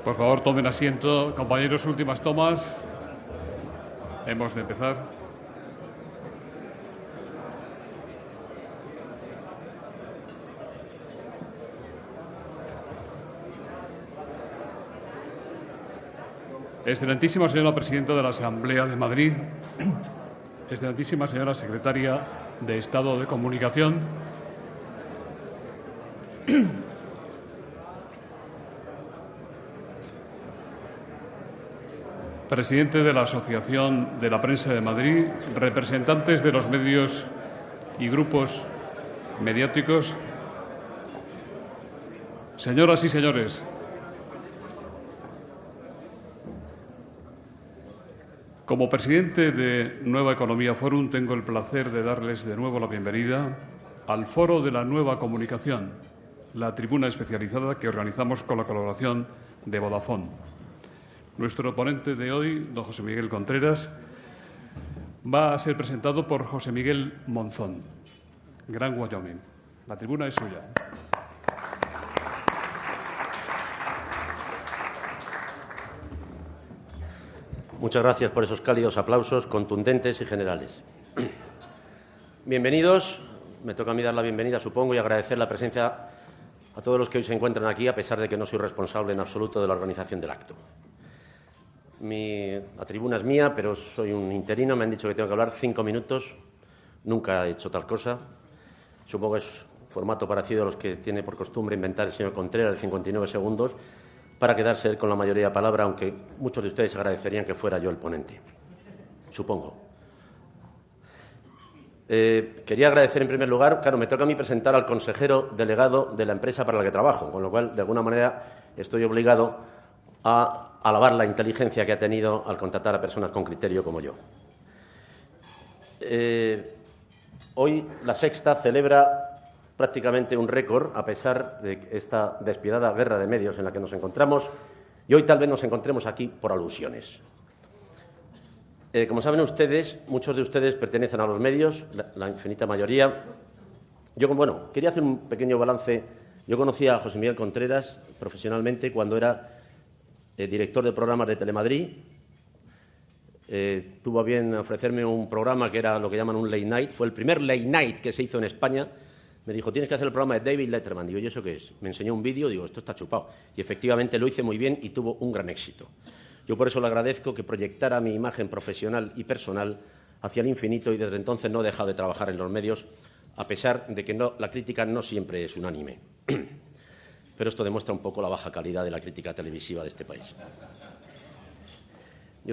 Por favor, tomen asiento. Compañeros, últimas tomas. Hemos de empezar. Excelentísima señora Presidenta de la Asamblea de Madrid, excelentísima señora Secretaria de Estado de Comunicación, presidente de la Asociación de la Prensa de Madrid, representantes de los medios y grupos mediáticos, señoras y señores, como presidente de Nueva Economía Forum, tengo el placer de darles de nuevo la bienvenida al Foro de la Nueva Comunicación, la tribuna especializada que organizamos con la colaboración de Vodafone. Nuestro ponente de hoy, don José Miguel Contreras, va a ser presentado por José Miguel Monzón, Gran Wyoming. La tribuna es suya. Muchas gracias por esos cálidos aplausos contundentes y generales. Bienvenidos. Me toca a mí dar la bienvenida, supongo, y agradecer la presencia a todos los que hoy se encuentran aquí, a pesar de que no soy responsable en absoluto de la organización del acto. La tribuna es mía, pero soy un interino. Me han dicho que tengo que hablar 5 minutos. Nunca he hecho tal cosa. Supongo que es un formato parecido a los que tiene por costumbre inventar el señor Contreras, de 59 segundos, para quedarse él con la mayoría de palabra, aunque muchos de ustedes agradecerían que fuera yo el ponente. Supongo. Quería agradecer en primer lugar, claro, me toca a mí presentar al consejero delegado de la empresa para la que trabajo, con lo cual, de alguna manera, estoy obligado a alabar la inteligencia que ha tenido al contratar a personas con criterio como yo. Hoy La Sexta celebra prácticamente un récord, a pesar de esta despiadada guerra de medios en la que nos encontramos, y hoy tal vez nos encontremos aquí por alusiones. Como saben ustedes, muchos de ustedes pertenecen a los medios, la infinita mayoría. Yo, bueno, quería hacer un pequeño balance. Yo conocí a José Miguel Contreras profesionalmente cuando era director de programas de Telemadrid. Tuvo a bien ofrecerme un programa que era lo que llaman un late night. Fue el primer late night que se hizo en España. Me dijo, tienes que hacer el programa de David Letterman. Digo, ¿y eso qué es? Me enseñó un vídeo, digo, esto está chupado. Y efectivamente lo hice muy bien y tuvo un gran éxito. Yo por eso le agradezco que proyectara mi imagen profesional y personal hacia el infinito, y desde entonces no he dejado de trabajar en los medios, a pesar de que la crítica no siempre es unánime. Pero esto demuestra un poco la baja calidad de la crítica televisiva de este país. Y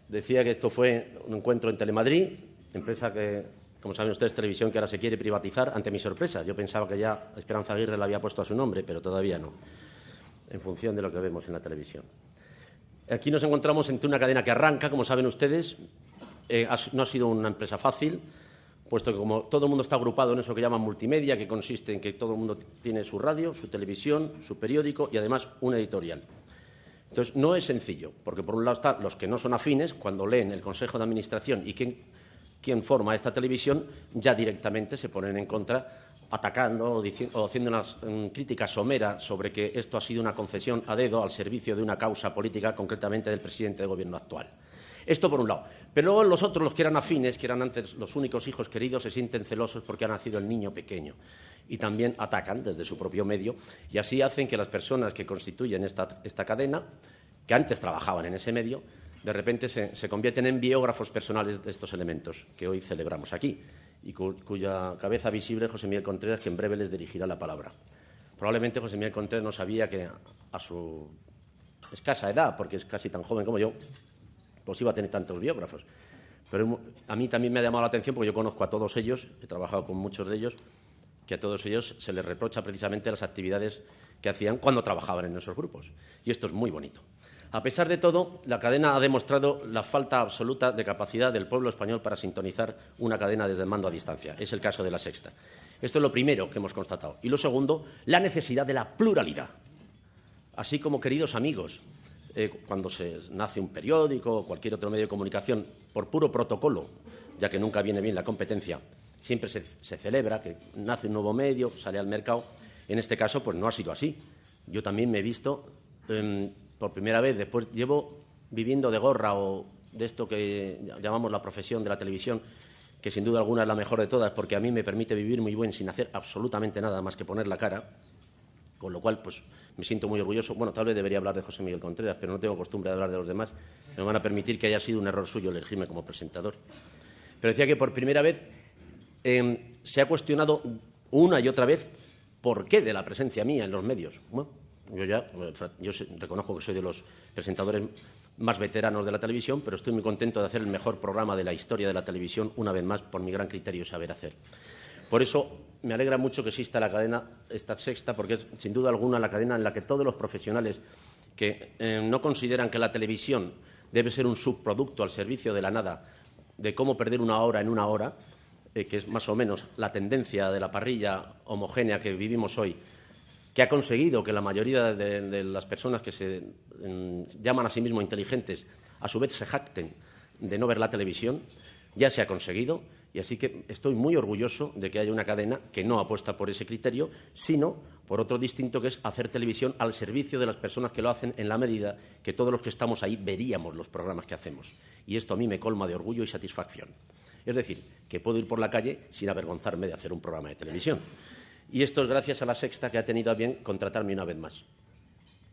decía que esto fue un encuentro en Telemadrid, empresa que, como saben ustedes, televisión que ahora se quiere privatizar, ante mi sorpresa. Yo pensaba que ya Esperanza Aguirre le había puesto a su nombre, pero todavía no, en función de lo que vemos en la televisión. Aquí nos encontramos ante una cadena que arranca, como saben ustedes. No ha sido una empresa fácil, puesto que como todo el mundo está agrupado en eso que llaman multimedia, que consiste en que todo el mundo tiene su radio, su televisión, su periódico y además un editorial. Entonces, no es sencillo, porque por un lado están los que no son afines, cuando leen el Consejo de Administración y quién forma esta televisión, ya directamente se ponen en contra, atacando o haciendo una crítica somera sobre que esto ha sido una concesión a dedo al servicio de una causa política, concretamente del presidente del Gobierno actual. Esto por un lado. Pero luego los otros, los que eran afines, que eran antes los únicos hijos queridos, se sienten celosos porque ha nacido el niño pequeño. Y también atacan desde su propio medio, y así hacen que las personas que constituyen esta cadena, que antes trabajaban en ese medio, de repente se convierten en biógrafos personales de estos elementos que hoy celebramos aquí, y cuya cabeza visible es José Miguel Contreras, que en breve les dirigirá la palabra. Probablemente José Miguel Contreras no sabía que a su escasa edad, porque es casi tan joven como yo, pues iba a tener tantos biógrafos. Pero a mí también me ha llamado la atención, porque yo conozco a todos ellos, he trabajado con muchos de ellos, que a todos ellos se les reprocha precisamente las actividades que hacían cuando trabajaban en esos grupos. Y esto es muy bonito. A pesar de todo, la cadena ha demostrado la falta absoluta de capacidad del pueblo español para sintonizar una cadena desde el mando a distancia. Es el caso de La Sexta. Esto es lo primero que hemos constatado. Y lo segundo, la necesidad de la pluralidad. Así como, queridos amigos, cuando se nace un periódico o cualquier otro medio de comunicación, por puro protocolo, ya que nunca viene bien la competencia, siempre se celebra que nace un nuevo medio, sale al mercado. En este caso, pues no ha sido así. Yo también me he visto por primera vez, después llevo viviendo de gorra o de esto que llamamos la profesión de la televisión, que sin duda alguna es la mejor de todas, porque a mí me permite vivir muy bien sin hacer absolutamente nada más que poner la cara, con lo cual pues me siento muy orgulloso. Bueno, tal vez debería hablar de José Miguel Contreras, pero no tengo costumbre de hablar de los demás. Me van a permitir que haya sido un error suyo elegirme como presentador. Pero decía que por primera vez se ha cuestionado una y otra vez por qué de la presencia mía en los medios. Bueno, yo reconozco que soy de los presentadores más veteranos de la televisión, pero estoy muy contento de hacer el mejor programa de la historia de la televisión, una vez más, por mi gran criterio y saber hacer. Por eso me alegra mucho que exista la cadena, esta Sexta, porque es sin duda alguna la cadena en la que todos los profesionales que no consideran que la televisión debe ser un subproducto al servicio de la nada, de cómo perder una hora en una hora, que es más o menos la tendencia de la parrilla homogénea que vivimos hoy, que ha conseguido que la mayoría de las personas que se llaman a sí mismos inteligentes, a su vez se jacten de no ver la televisión, ya se ha conseguido. Y así que estoy muy orgulloso de que haya una cadena que no apuesta por ese criterio, sino por otro distinto, que es hacer televisión al servicio de las personas que lo hacen, en la medida que todos los que estamos ahí veríamos los programas que hacemos. Y esto a mí me colma de orgullo y satisfacción. Es decir, que puedo ir por la calle sin avergonzarme de hacer un programa de televisión. Y esto es gracias a la Sexta, que ha tenido a bien contratarme una vez más.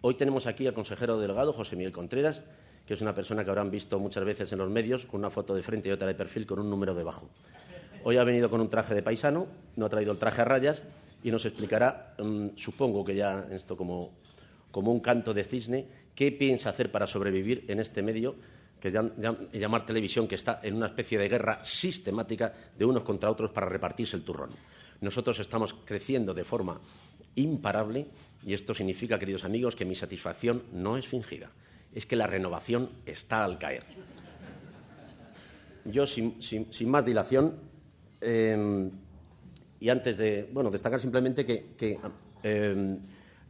Hoy tenemos aquí al consejero delegado, José Miguel Contreras, que es una persona que habrán visto muchas veces en los medios con una foto de frente y otra de perfil con un número debajo. Hoy ha venido con un traje de paisano, no ha traído el traje a rayas y nos explicará, supongo que ya esto como un canto de cisne, qué piensa hacer para sobrevivir en este medio que llamar televisión, que está en una especie de guerra sistemática de unos contra otros para repartirse el turrón. Nosotros estamos creciendo de forma imparable y esto significa, queridos amigos, que mi satisfacción no es fingida. Es que la renovación está al caer. Yo, sin más dilación, y antes de destacar simplemente que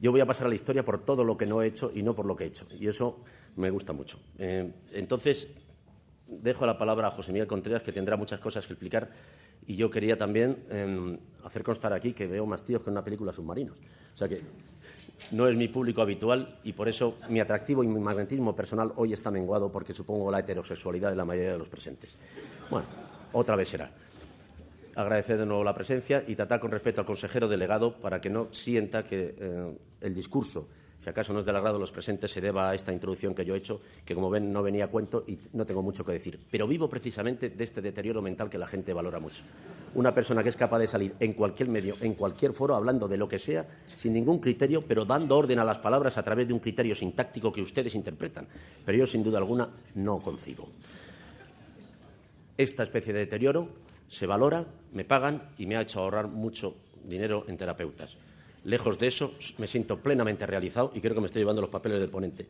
yo voy a pasar a la historia por todo lo que no he hecho y no por lo que he hecho. Y eso me gusta mucho. Entonces, dejo la palabra a José Miguel Contreras, que tendrá muchas cosas que explicar. Y yo quería también hacer constar aquí que veo más tíos que en una película Submarinos. O sea que no es mi público habitual y por eso mi atractivo y mi magnetismo personal hoy está menguado, porque supongo la heterosexualidad de la mayoría de los presentes. Bueno, otra vez será. Agradecer de nuevo la presencia y tratar con respeto al consejero delegado para que no sienta que el discurso, si acaso no es del agrado de los presentes, se deba a esta introducción que yo he hecho, que como ven no venía a cuento y no tengo mucho que decir. Pero vivo precisamente de este deterioro mental que la gente valora mucho. Una persona que es capaz de salir en cualquier medio, en cualquier foro, hablando de lo que sea, sin ningún criterio, pero dando orden a las palabras a través de un criterio sintáctico que ustedes interpretan. Pero yo, sin duda alguna, no concibo. Esta especie de deterioro se valora, me pagan y me ha hecho ahorrar mucho dinero en terapeutas. Lejos de eso, me siento plenamente realizado y creo que me estoy llevando los papeles del ponente.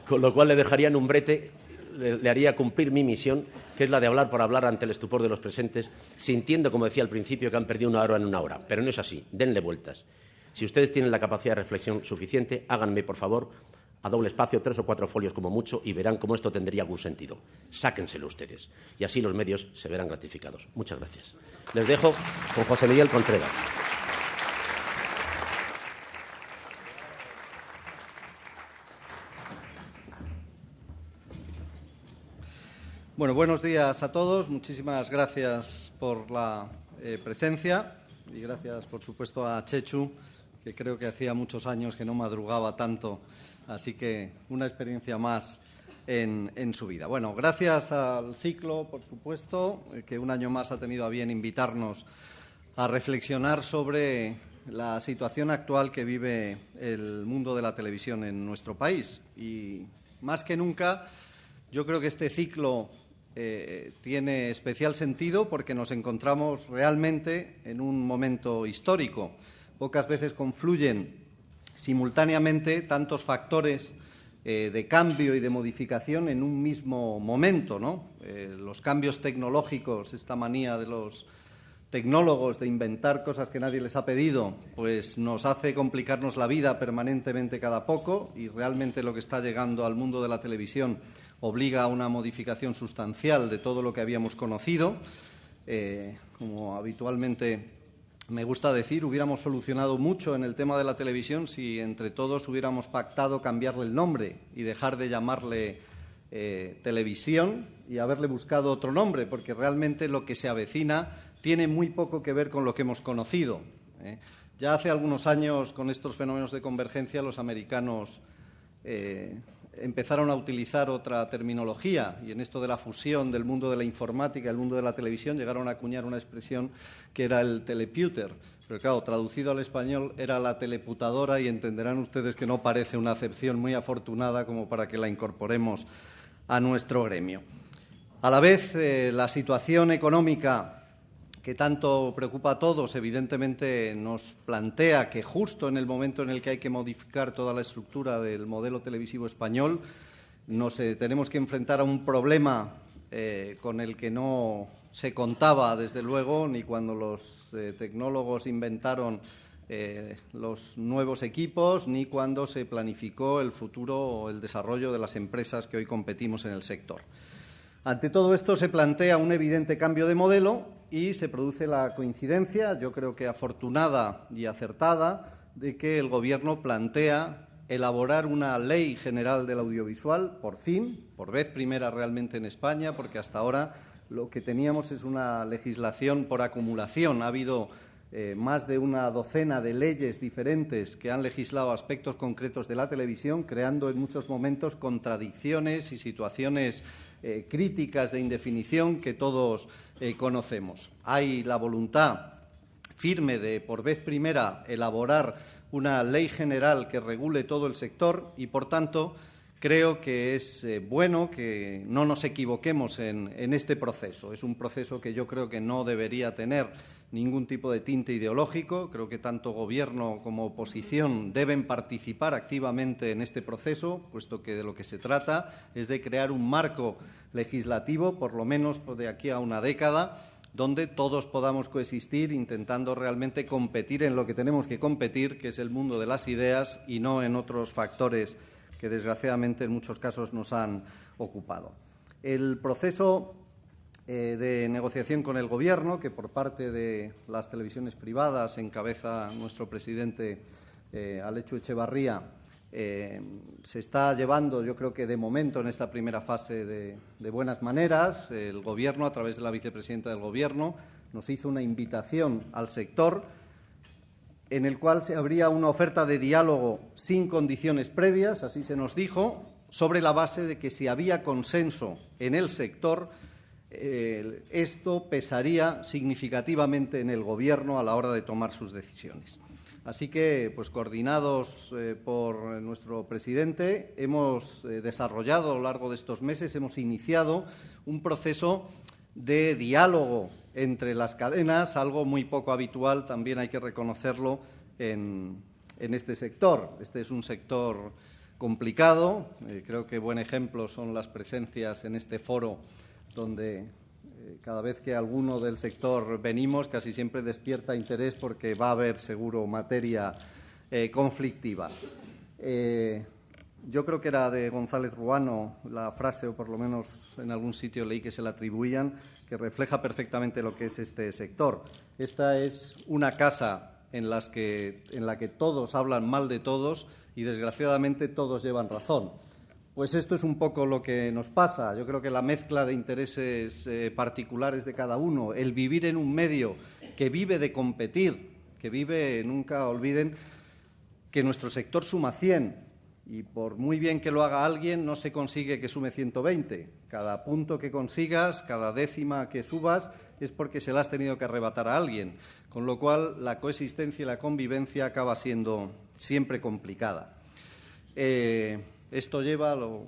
Con lo cual le dejaría en un brete, le haría cumplir mi misión, que es la de hablar por hablar ante el estupor de los presentes, sintiendo, como decía al principio, que han perdido una hora en una hora. Pero no es así, denle vueltas. Si ustedes tienen la capacidad de reflexión suficiente, háganme, por favor, a doble espacio, 3 o 4 folios como mucho, y verán cómo esto tendría algún sentido. Sáquenselo ustedes. Y así los medios se verán gratificados. Muchas gracias. Les dejo con José Miguel Contreras. Bueno, buenos días a todos. Muchísimas gracias por la presencia y gracias, por supuesto, a Chechu, que creo que hacía muchos años que no madrugaba tanto, así que una experiencia más en su vida. Bueno, gracias al ciclo, por supuesto, que un año más ha tenido a bien invitarnos a reflexionar sobre la situación actual que vive el mundo de la televisión en nuestro país. Y más que nunca, yo creo que este ciclo tiene especial sentido porque nos encontramos realmente en un momento histórico. Pocas veces confluyen simultáneamente tantos factores de cambio y de modificación en un mismo momento, ¿no? Los cambios tecnológicos, esta manía de los tecnólogos de inventar cosas que nadie les ha pedido, pues nos hace complicarnos la vida permanentemente cada poco, y realmente lo que está llegando al mundo de la televisión obliga a una modificación sustancial de todo lo que habíamos conocido. Como habitualmente me gusta decir, hubiéramos solucionado mucho en el tema de la televisión si entre todos hubiéramos pactado cambiarle el nombre y dejar de llamarle televisión y haberle buscado otro nombre, porque realmente lo que se avecina tiene muy poco que ver con lo que hemos conocido. Ya hace algunos años, con estos fenómenos de convergencia, los americanos empezaron a utilizar otra terminología y en esto de la fusión del mundo de la informática y el mundo de la televisión llegaron a acuñar una expresión que era el teleputer. Pero claro, traducido al español era la teleputadora y entenderán ustedes que no parece una acepción muy afortunada como para que la incorporemos a nuestro gremio. A la vez, la situación económica que tanto preocupa a todos, evidentemente nos plantea que justo en el momento en el que hay que modificar toda la estructura del modelo televisivo español, nos tenemos que enfrentar a un problema con el que no se contaba, desde luego, ni cuando los tecnólogos inventaron los nuevos equipos, ni cuando se planificó el futuro o el desarrollo de las empresas que hoy competimos en el sector. Ante todo esto se plantea un evidente cambio de modelo y se produce la coincidencia, yo creo que afortunada y acertada, de que el Gobierno plantea elaborar una ley general del audiovisual, por fin, por vez primera realmente en España, porque hasta ahora lo que teníamos es una legislación por acumulación. Ha habido más de una docena de leyes diferentes que han legislado aspectos concretos de la televisión, creando en muchos momentos contradicciones y situaciones críticas de indefinición que todos conocemos. Hay la voluntad firme de, por vez primera, elaborar una ley general que regule todo el sector y, por tanto, creo que es bueno que no nos equivoquemos en este proceso. Es un proceso que yo creo que no debería tener ningún tipo de tinte ideológico. Creo que tanto Gobierno como oposición deben participar activamente en este proceso, puesto que de lo que se trata es de crear un marco legislativo, por lo menos de aquí a una década, donde todos podamos coexistir intentando realmente competir en lo que tenemos que competir, que es el mundo de las ideas y no en otros factores que desgraciadamente en muchos casos nos han ocupado. El proceso de negociación con el Gobierno, que por parte de las televisiones privadas encabeza nuestro presidente Alechu Echevarría, se está llevando, yo creo que de momento en esta primera fase de buenas maneras. El Gobierno, a través de la vicepresidenta del Gobierno, nos hizo una invitación al sector en el cual se abría una oferta de diálogo sin condiciones previas, así se nos dijo, sobre la base de que si había consenso en el sector, esto pesaría significativamente en el Gobierno a la hora de tomar sus decisiones. Así que, pues coordinados por nuestro presidente, hemos desarrollado a lo largo de estos meses, hemos iniciado un proceso de diálogo entre las cadenas, algo muy poco habitual, también hay que reconocerlo, en este sector. Este es un sector complicado. Creo que buen ejemplo son las presencias en este foro, donde cada vez que alguno del sector venimos casi siempre despierta interés porque va a haber seguro materia conflictiva. Yo creo que era de González Ruano la frase, o por lo menos en algún sitio leí que se la atribuían, que refleja perfectamente lo que es este sector. Esta es una casa en la que todos hablan mal de todos y, desgraciadamente, todos llevan razón. Pues esto es un poco lo que nos pasa. Yo creo que la mezcla de intereses particulares de cada uno, el vivir en un medio que vive de competir, que vive, nunca olviden, que nuestro sector suma 100 y por muy bien que lo haga alguien no se consigue que sume 120. Cada punto que consigas, cada décima que subas es porque se la has tenido que arrebatar a alguien, con lo cual la coexistencia y la convivencia acaba siendo siempre complicada. Esto lleva, lo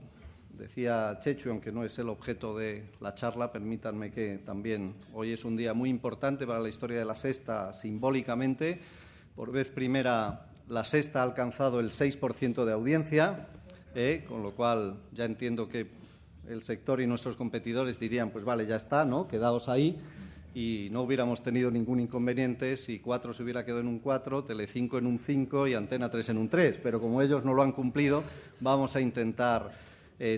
decía Chechu, aunque no es el objeto de la charla, permítanme que también hoy es un día muy importante para la historia de La Sexta simbólicamente. Por vez primera, La Sexta ha alcanzado el 6% de audiencia, con lo cual ya entiendo que el sector y nuestros competidores dirían, pues vale, ya está, ¿no? Quedaos ahí. Y no hubiéramos tenido ningún inconveniente si 4 se hubiera quedado en un 4, Telecinco en un 5 y Antena 3 en un 3. Pero como ellos no lo han cumplido, vamos a intentar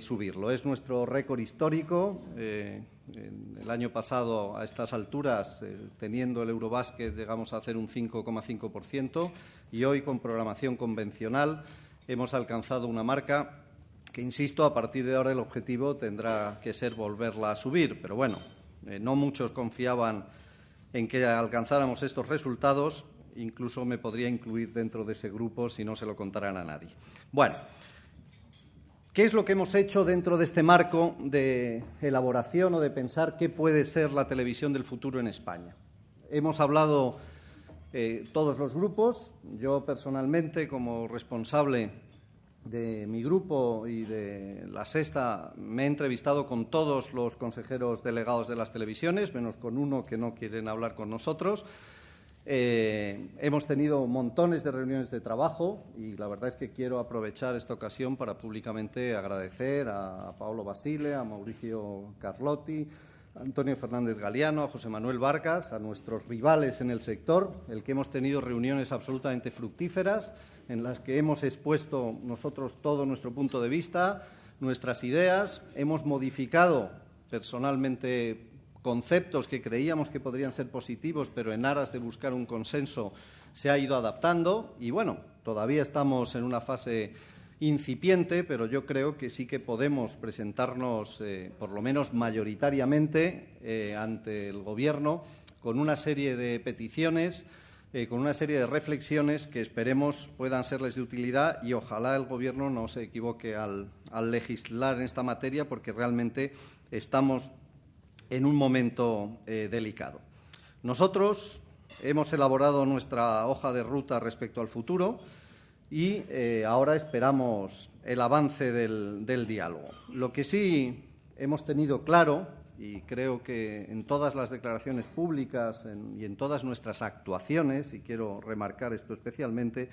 subirlo. Es nuestro récord histórico. El año pasado, a estas alturas, teniendo el Eurobasket, llegamos a hacer un 5,5% y hoy, con programación convencional, hemos alcanzado una marca que, insisto, a partir de ahora el objetivo tendrá que ser volverla a subir. Pero bueno, no muchos confiaban en que alcanzáramos estos resultados. Incluso me podría incluir dentro de ese grupo si no se lo contaran a nadie. Bueno, ¿qué es lo que hemos hecho dentro de este marco de elaboración o de pensar qué puede ser la televisión del futuro en España? Hemos hablado todos los grupos. Yo, personalmente, como responsable de mi grupo y de La Sexta, me he entrevistado con todos los consejeros delegados de las televisiones, menos con uno que no quieren hablar con nosotros. Hemos tenido montones de reuniones de trabajo y la verdad es que quiero aprovechar esta ocasión para públicamente agradecer a Paolo Basile, a Mauricio Carlotti, a Antonio Fernández Galiano, a José Manuel Vargas, a nuestros rivales en el sector, el que hemos tenido reuniones absolutamente fructíferas en las que hemos expuesto nosotros todo nuestro punto de vista, nuestras ideas, hemos modificado personalmente conceptos que creíamos que podrían ser positivos, pero en aras de buscar un consenso se ha ido adaptando y, bueno, todavía estamos en una fase incipiente, pero yo creo que sí que podemos presentarnos, por lo menos mayoritariamente, ante el Gobierno con una serie de peticiones, con una serie de reflexiones que esperemos puedan serles de utilidad y ojalá el Gobierno no se equivoque al legislar en esta materia, porque realmente estamos en un momento delicado. Nosotros hemos elaborado nuestra hoja de ruta respecto al futuro y ahora esperamos el avance del diálogo. Lo que sí hemos tenido claro, y creo que en todas las declaraciones públicas y en todas nuestras actuaciones, y quiero remarcar esto especialmente,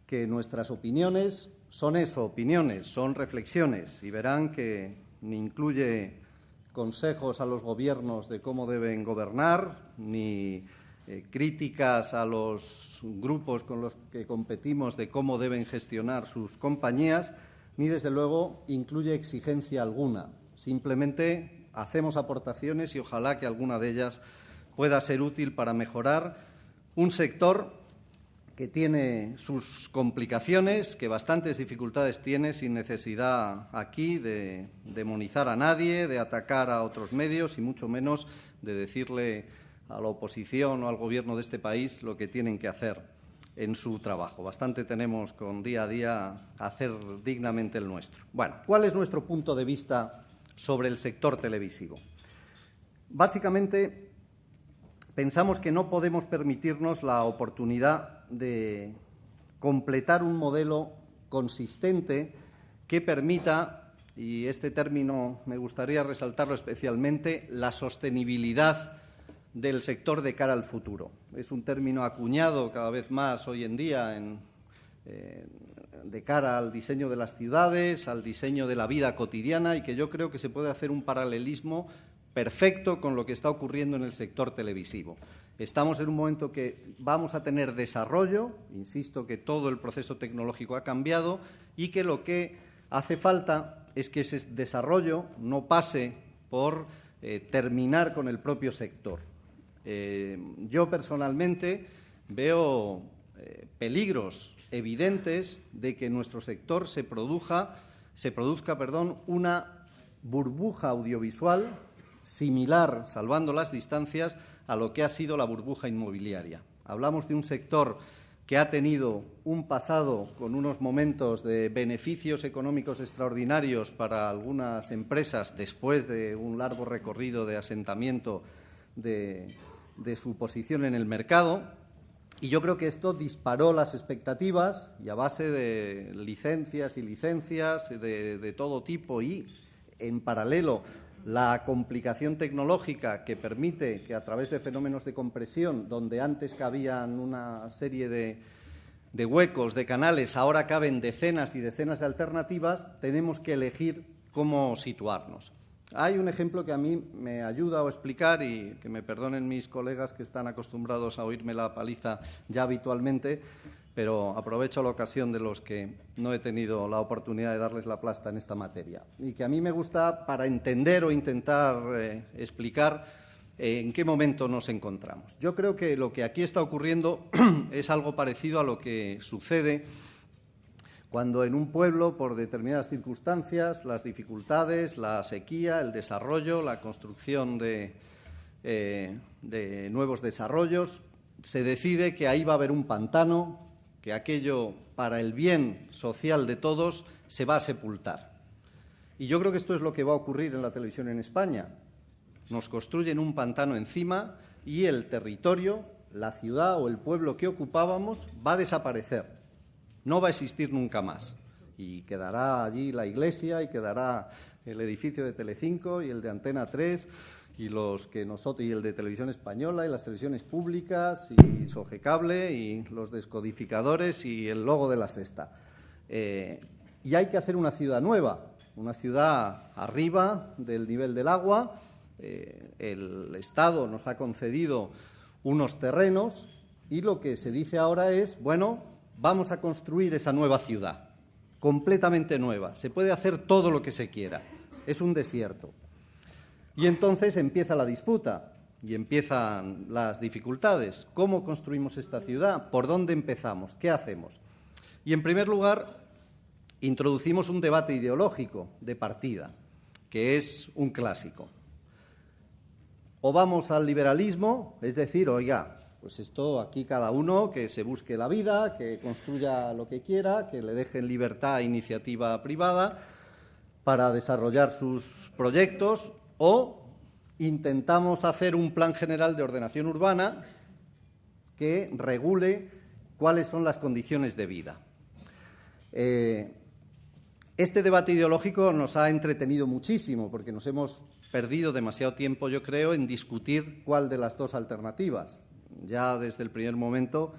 que nuestras opiniones son eso, opiniones, son reflexiones, y verán que ni incluye consejos a los gobiernos de cómo deben gobernar, ni críticas a los grupos con los que competimos de cómo deben gestionar sus compañías, ni, desde luego, incluye exigencia alguna. Simplemente hacemos aportaciones y ojalá que alguna de ellas pueda ser útil para mejorar un sector que tiene sus complicaciones, que bastantes dificultades tiene, sin necesidad aquí de demonizar a nadie, de atacar a otros medios y mucho menos de decirle a la oposición o al Gobierno de este país lo que tienen que hacer en su trabajo. Bastante tenemos con día a día hacer dignamente el nuestro. Bueno, ¿cuál es nuestro punto de vista sobre el sector televisivo? Básicamente, pensamos que no podemos permitirnos la oportunidad de completar un modelo consistente que permita, y este término me gustaría resaltarlo especialmente, la sostenibilidad del sector de cara al futuro. Es un término acuñado cada vez más hoy en día de cara al diseño de las ciudades, al diseño de la vida cotidiana, y que yo creo que se puede hacer un paralelismo perfecto con lo que está ocurriendo en el sector televisivo. Estamos en un momento que vamos a tener desarrollo, insisto que todo el proceso tecnológico ha cambiado y que lo que hace falta es que ese desarrollo no pase por terminar con el propio sector. Yo personalmente veo peligros evidentes de que en nuestro sector se produzca una burbuja audiovisual similar, salvando las distancias, a lo que ha sido la burbuja inmobiliaria. Hablamos de un sector que ha tenido un pasado con unos momentos de beneficios económicos extraordinarios para algunas empresas después de un largo recorrido de asentamiento de su posición en el mercado, y yo creo que esto disparó las expectativas y a base de licencias y licencias de todo tipo y, en paralelo, la complicación tecnológica que permite que a través de fenómenos de compresión, donde antes cabían una serie de huecos, de canales, ahora caben decenas y decenas de alternativas, tenemos que elegir cómo situarnos. Hay un ejemplo que a mí me ayuda a explicar, y que me perdonen mis colegas que están acostumbrados a oírme la paliza ya habitualmente, pero aprovecho la ocasión de los que no he tenido la oportunidad de darles la plasta en esta materia, y que a mí me gusta para entender o intentar explicar en qué momento nos encontramos. Yo creo que lo que aquí está ocurriendo es algo parecido a lo que sucede cuando en un pueblo, por determinadas circunstancias, las dificultades, la sequía, el desarrollo, la construcción de nuevos desarrollos, se decide que ahí va a haber un pantano, que aquello, para el bien social de todos, se va a sepultar. Y yo creo que esto es lo que va a ocurrir en la televisión en España. Nos construyen un pantano encima y el territorio, la ciudad o el pueblo que ocupábamos va a desaparecer. No va a existir nunca más. Y quedará allí la iglesia y quedará el edificio de Telecinco y el de Antena 3 y el de Televisión Española y las televisiones públicas y Sogecable y los descodificadores y el logo de La Sexta. Y hay que hacer una ciudad nueva, una ciudad arriba del nivel del agua. El Estado nos ha concedido unos terrenos y lo que se dice ahora es, bueno, vamos a construir esa nueva ciudad, completamente nueva. Se puede hacer todo lo que se quiera. Es un desierto. Y entonces empieza la disputa y empiezan las dificultades. ¿Cómo construimos esta ciudad? ¿Por dónde empezamos? ¿Qué hacemos? Y, en primer lugar, introducimos un debate ideológico de partida, que es un clásico. O vamos al liberalismo, es decir, oiga, pues esto aquí cada uno que se busque la vida, que construya lo que quiera, que le dejen libertad a iniciativa privada para desarrollar sus proyectos, o intentamos hacer un plan general de ordenación urbana que regule cuáles son las condiciones de vida. Este debate ideológico nos ha entretenido muchísimo porque nos hemos perdido demasiado tiempo, yo creo, en discutir cuál de las dos alternativas. Ya desde el primer momento,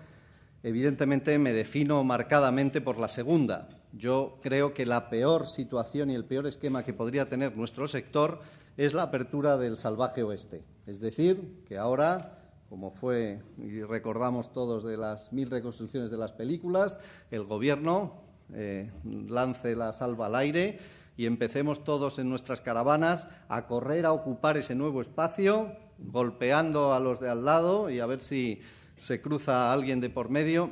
evidentemente, me defino marcadamente por la segunda. Yo creo que la peor situación y el peor esquema que podría tener nuestro sector es la apertura del salvaje oeste. Es decir, que ahora, como fue y recordamos todos de las 1000 reconstrucciones de las películas, el Gobierno lance la salva al aire y empecemos todos en nuestras caravanas a correr a ocupar ese nuevo espacio, golpeando a los de al lado y a ver si se cruza alguien de por medio,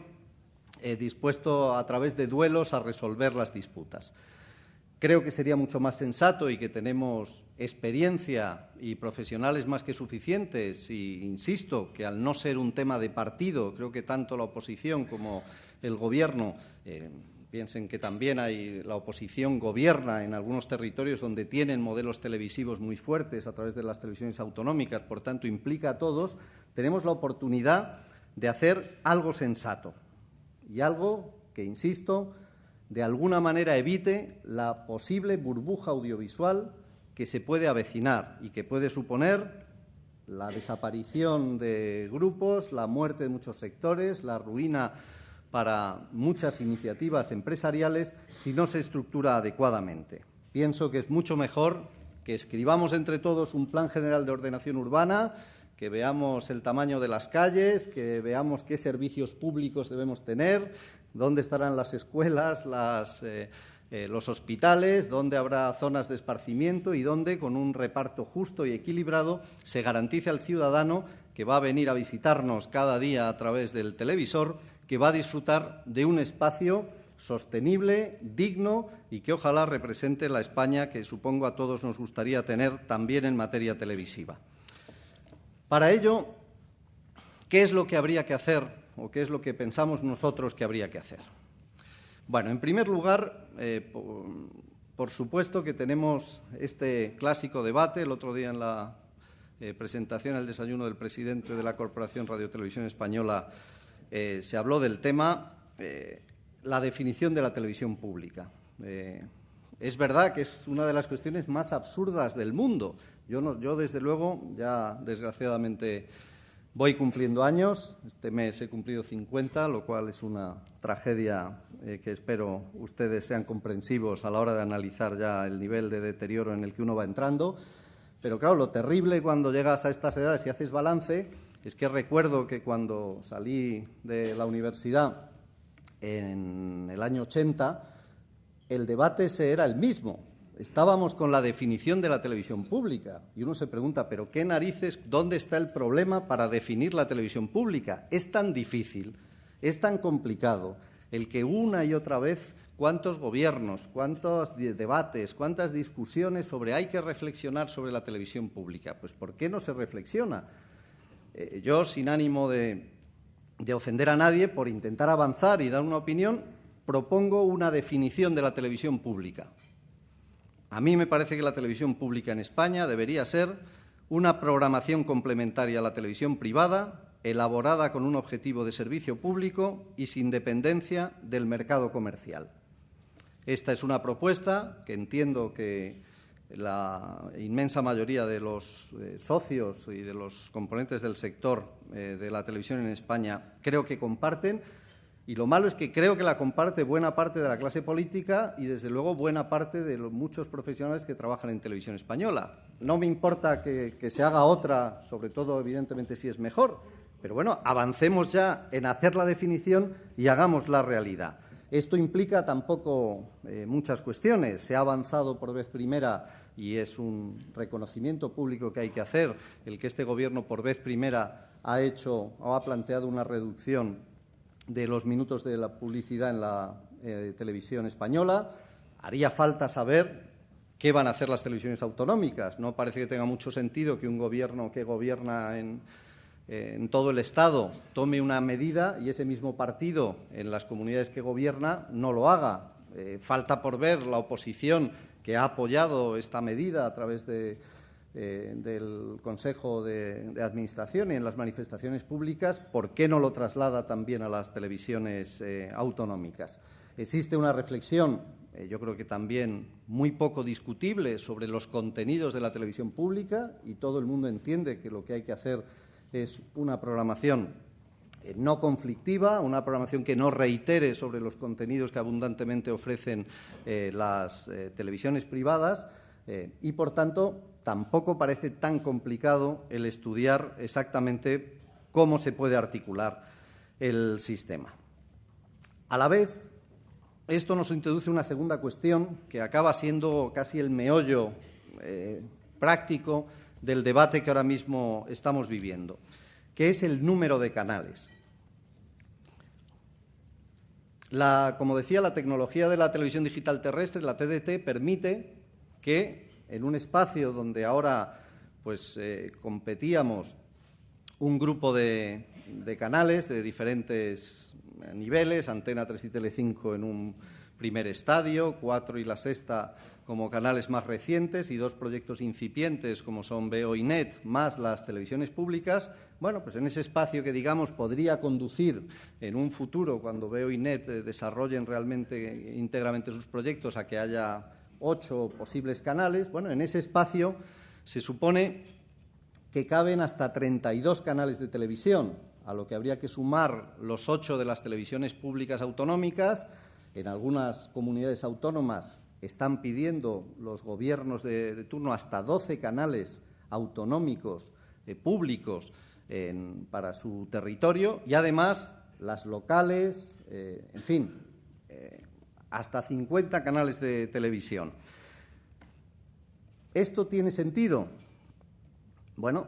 dispuesto a través de duelos a resolver las disputas. Creo que sería mucho más sensato y que tenemos experiencia y profesionales más que suficientes y, insisto, que al no ser un tema de partido, creo que tanto la oposición como el Gobierno, piensen que también la oposición gobierna en algunos territorios donde tienen modelos televisivos muy fuertes a través de las televisiones autonómicas, por tanto implica a todos, tenemos la oportunidad de hacer algo sensato y algo que, insisto, de alguna manera evite la posible burbuja audiovisual que se puede avecinar y que puede suponer la desaparición de grupos, la muerte de muchos sectores, la ruina para muchas iniciativas empresariales si no se estructura adecuadamente. Pienso que es mucho mejor que escribamos entre todos un plan general de ordenación urbana, que veamos el tamaño de las calles, que veamos qué servicios públicos debemos tener, dónde estarán las escuelas, los hospitales, dónde habrá zonas de esparcimiento y dónde, con un reparto justo y equilibrado, se garantice al ciudadano que va a venir a visitarnos cada día a través del televisor, que va a disfrutar de un espacio sostenible, digno y que ojalá represente la España que supongo a todos nos gustaría tener también en materia televisiva. Para ello, ¿qué es lo que habría que hacer o qué es lo que pensamos nosotros que habría que hacer? Bueno, en primer lugar, por supuesto que tenemos este clásico debate. El otro día en la presentación al desayuno del presidente de la Corporación Radio Televisión Española se habló del tema, la definición de la televisión pública. Es verdad que es una de las cuestiones más absurdas del mundo. Yo desde luego, ya desgraciadamente voy cumpliendo años. Este mes he cumplido 50, lo cual es una tragedia que espero ustedes sean comprensivos a la hora de analizar ya el nivel de deterioro en el que uno va entrando. Pero claro, lo terrible cuando llegas a estas edades y haces balance es que recuerdo que cuando salí de la universidad en el año 80, el debate era el mismo. Estábamos con la definición de la televisión pública y uno se pregunta, ¿pero qué narices, dónde está el problema para definir la televisión pública? Es tan difícil, es tan complicado el que una y otra vez cuántos gobiernos, cuántos debates, cuántas discusiones sobre hay que reflexionar sobre la televisión pública. Pues ¿por qué no se reflexiona? Yo, sin ánimo de ofender a nadie, por intentar avanzar y dar una opinión, propongo una definición de la televisión pública. A mí me parece que la televisión pública en España debería ser una programación complementaria a la televisión privada, elaborada con un objetivo de servicio público y sin dependencia del mercado comercial. Esta es una propuesta que entiendo que la inmensa mayoría de los socios y de los componentes del sector de la televisión en España creo que comparten, y lo malo es que creo que la comparte buena parte de la clase política y, desde luego, buena parte de los muchos profesionales que trabajan en televisión española. No me importa que se haga otra, sobre todo, evidentemente, si es mejor, pero bueno, avancemos ya en hacer la definición y hagamos la realidad. Esto implica tampoco muchas cuestiones. Se ha avanzado por vez primera, y es un reconocimiento público que hay que hacer, el que este Gobierno por vez primera ha hecho o ha planteado una reducción de los minutos de la publicidad en la televisión española. Haría falta saber qué van a hacer las televisiones autonómicas. No parece que tenga mucho sentido que un Gobierno que gobierna en todo el Estado tome una medida y ese mismo partido en las comunidades que gobierna no lo haga. Falta por ver la oposición que ha apoyado esta medida a través del Consejo de Administración y en las manifestaciones públicas, ¿por qué no lo traslada también a las televisiones autonómicas? Existe una reflexión, yo creo que también muy poco discutible, sobre los contenidos de la televisión pública, y todo el mundo entiende que lo que hay que hacer es una programación no conflictiva, una programación que no reitere sobre los contenidos que abundantemente ofrecen las televisiones privadas y, por tanto, tampoco parece tan complicado el estudiar exactamente cómo se puede articular el sistema. A la vez, esto nos introduce una segunda cuestión que acaba siendo casi el meollo práctico del debate que ahora mismo estamos viviendo, que es el número de canales. Como decía, la tecnología de la televisión digital terrestre, la TDT, permite que en un espacio donde ahora competíamos un grupo de canales de diferentes niveles, Antena 3 y Telecinco en un primer estadio, 4 y La Sexta como canales más recientes y 2 proyectos incipientes como son Veo y Net, más las televisiones públicas. Bueno, pues en ese espacio que, digamos, podría conducir en un futuro, cuando Veo y Net desarrollen realmente íntegramente sus proyectos, a que haya 8 posibles canales. Bueno, en ese espacio se supone que caben hasta 32 canales de televisión, a lo que habría que sumar los 8 de las televisiones públicas autonómicas. En algunas comunidades autónomas están pidiendo los gobiernos de turno hasta 12 canales autonómicos públicos para su territorio y, además, las locales, en fin, hasta 50 canales de televisión. ¿Esto tiene sentido? Bueno,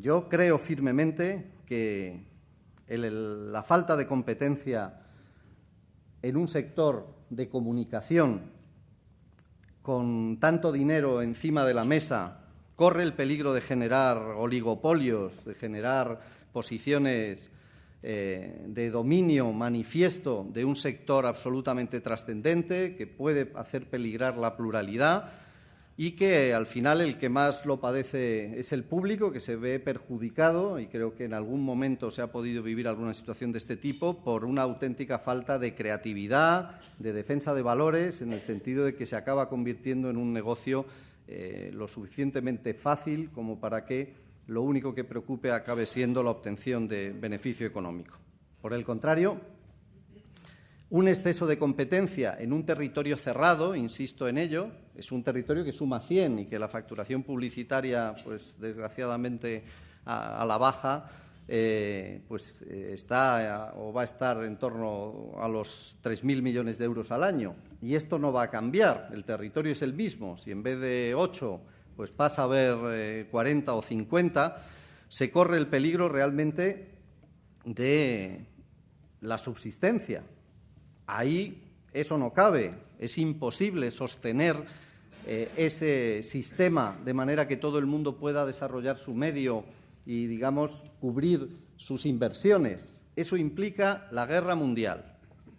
yo creo firmemente que la falta de competencia en un sector de comunicación con tanto dinero encima de la mesa corre el peligro de generar oligopolios, de generar posiciones de dominio manifiesto de un sector absolutamente trascendente que puede hacer peligrar la pluralidad y que, al final, el que más lo padece es el público, que se ve perjudicado, y creo que en algún momento se ha podido vivir alguna situación de este tipo, por una auténtica falta de creatividad, de defensa de valores, en el sentido de que se acaba convirtiendo en un negocio lo suficientemente fácil como para que lo único que preocupe acabe siendo la obtención de beneficio económico. Por el contrario, un exceso de competencia en un territorio cerrado, insisto en ello, es un territorio que suma 100 y que la facturación publicitaria, pues desgraciadamente a la baja, está o va a estar en torno a los 3.000 millones de euros al año. Y esto no va a cambiar. El territorio es el mismo. Si en vez de 8 pues pasa a haber 40 o 50, se corre el peligro realmente de la subsistencia. Ahí eso no cabe. Es imposible sostener ese sistema de manera que todo el mundo pueda desarrollar su medio y, digamos, cubrir sus inversiones. Eso implica la guerra mundial.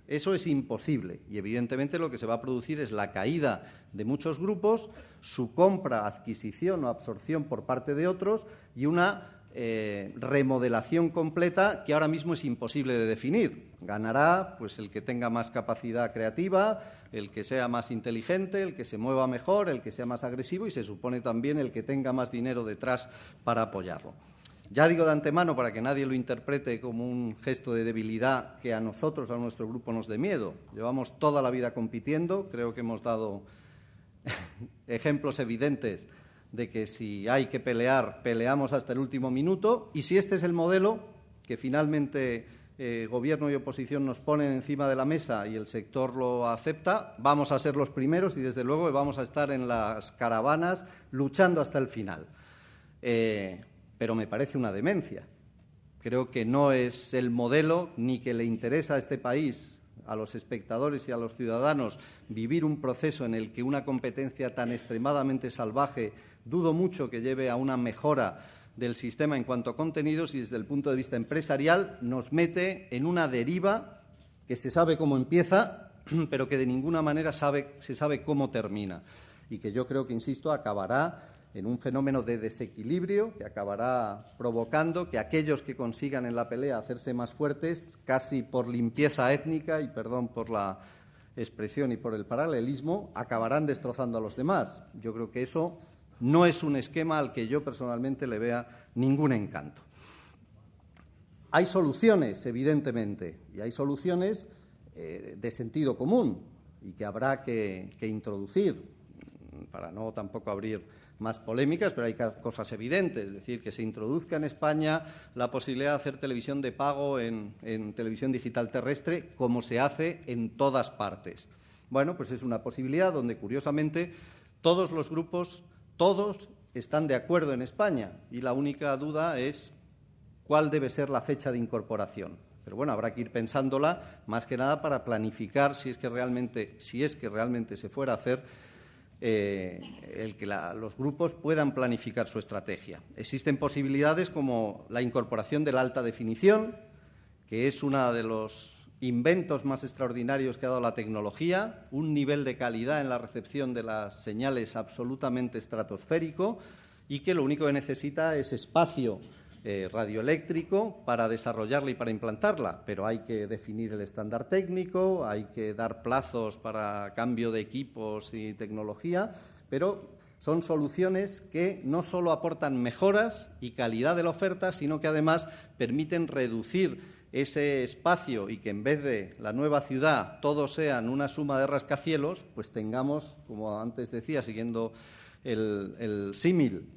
Eso es imposible y, evidentemente, lo que se va a producir es la caída de muchos grupos, su compra, adquisición o absorción por parte de otros y una remodelación completa que ahora mismo es imposible de definir. Ganará pues el que tenga más capacidad creativa, el que sea más inteligente, el que se mueva mejor, el que sea más agresivo y se supone también el que tenga más dinero detrás para apoyarlo. Ya digo de antemano, para que nadie lo interprete como un gesto de debilidad que a nosotros, a nuestro grupo, nos dé miedo. Llevamos toda la vida compitiendo, creo que hemos dado ejemplos evidentes de que si hay que pelear, peleamos hasta el último minuto, y si este es el modelo que finalmente Gobierno y oposición nos ponen encima de la mesa y el sector lo acepta, vamos a ser los primeros y, desde luego, vamos a estar en las caravanas luchando hasta el final. Pero me parece una demencia. Creo que no es el modelo ni que le interesa a este país, a los espectadores y a los ciudadanos, vivir un proceso en el que una competencia tan extremadamente salvaje dudo mucho que lleve a una mejora del sistema en cuanto a contenidos y, desde el punto de vista empresarial, nos mete en una deriva que se sabe cómo empieza, pero que de ninguna manera se sabe cómo termina y que yo creo que, insisto, acabará en un fenómeno de desequilibrio que acabará provocando que aquellos que consigan en la pelea hacerse más fuertes, casi por limpieza étnica, y perdón por la expresión y por el paralelismo, acabarán destrozando a los demás. Yo creo que eso no es un esquema al que yo personalmente le vea ningún encanto. Hay soluciones, evidentemente, y hay soluciones de sentido común y que habrá que introducir, para no tampoco abrir más polémicas, pero hay cosas evidentes, es decir, que se introduzca en España la posibilidad de hacer televisión de pago en televisión digital terrestre, como se hace en todas partes. Bueno, pues es una posibilidad donde, curiosamente, todos los grupos, todos están de acuerdo en España, y la única duda es cuál debe ser la fecha de incorporación. Pero bueno, habrá que ir pensándola, más que nada para planificar si es que realmente se fuera a hacer los grupos puedan planificar su estrategia. Existen posibilidades como la incorporación de la alta definición, que es uno de los inventos más extraordinarios que ha dado la tecnología, un nivel de calidad en la recepción de las señales absolutamente estratosférico y que lo único que necesita es espacio radioeléctrico para desarrollarla y para implantarla, pero hay que definir el estándar técnico, hay que dar plazos para cambio de equipos y tecnología, pero son soluciones que no solo aportan mejoras y calidad de la oferta, sino que además permiten reducir ese espacio y que, en vez de la nueva ciudad todos sean una suma de rascacielos, pues tengamos, como antes decía, siguiendo el símil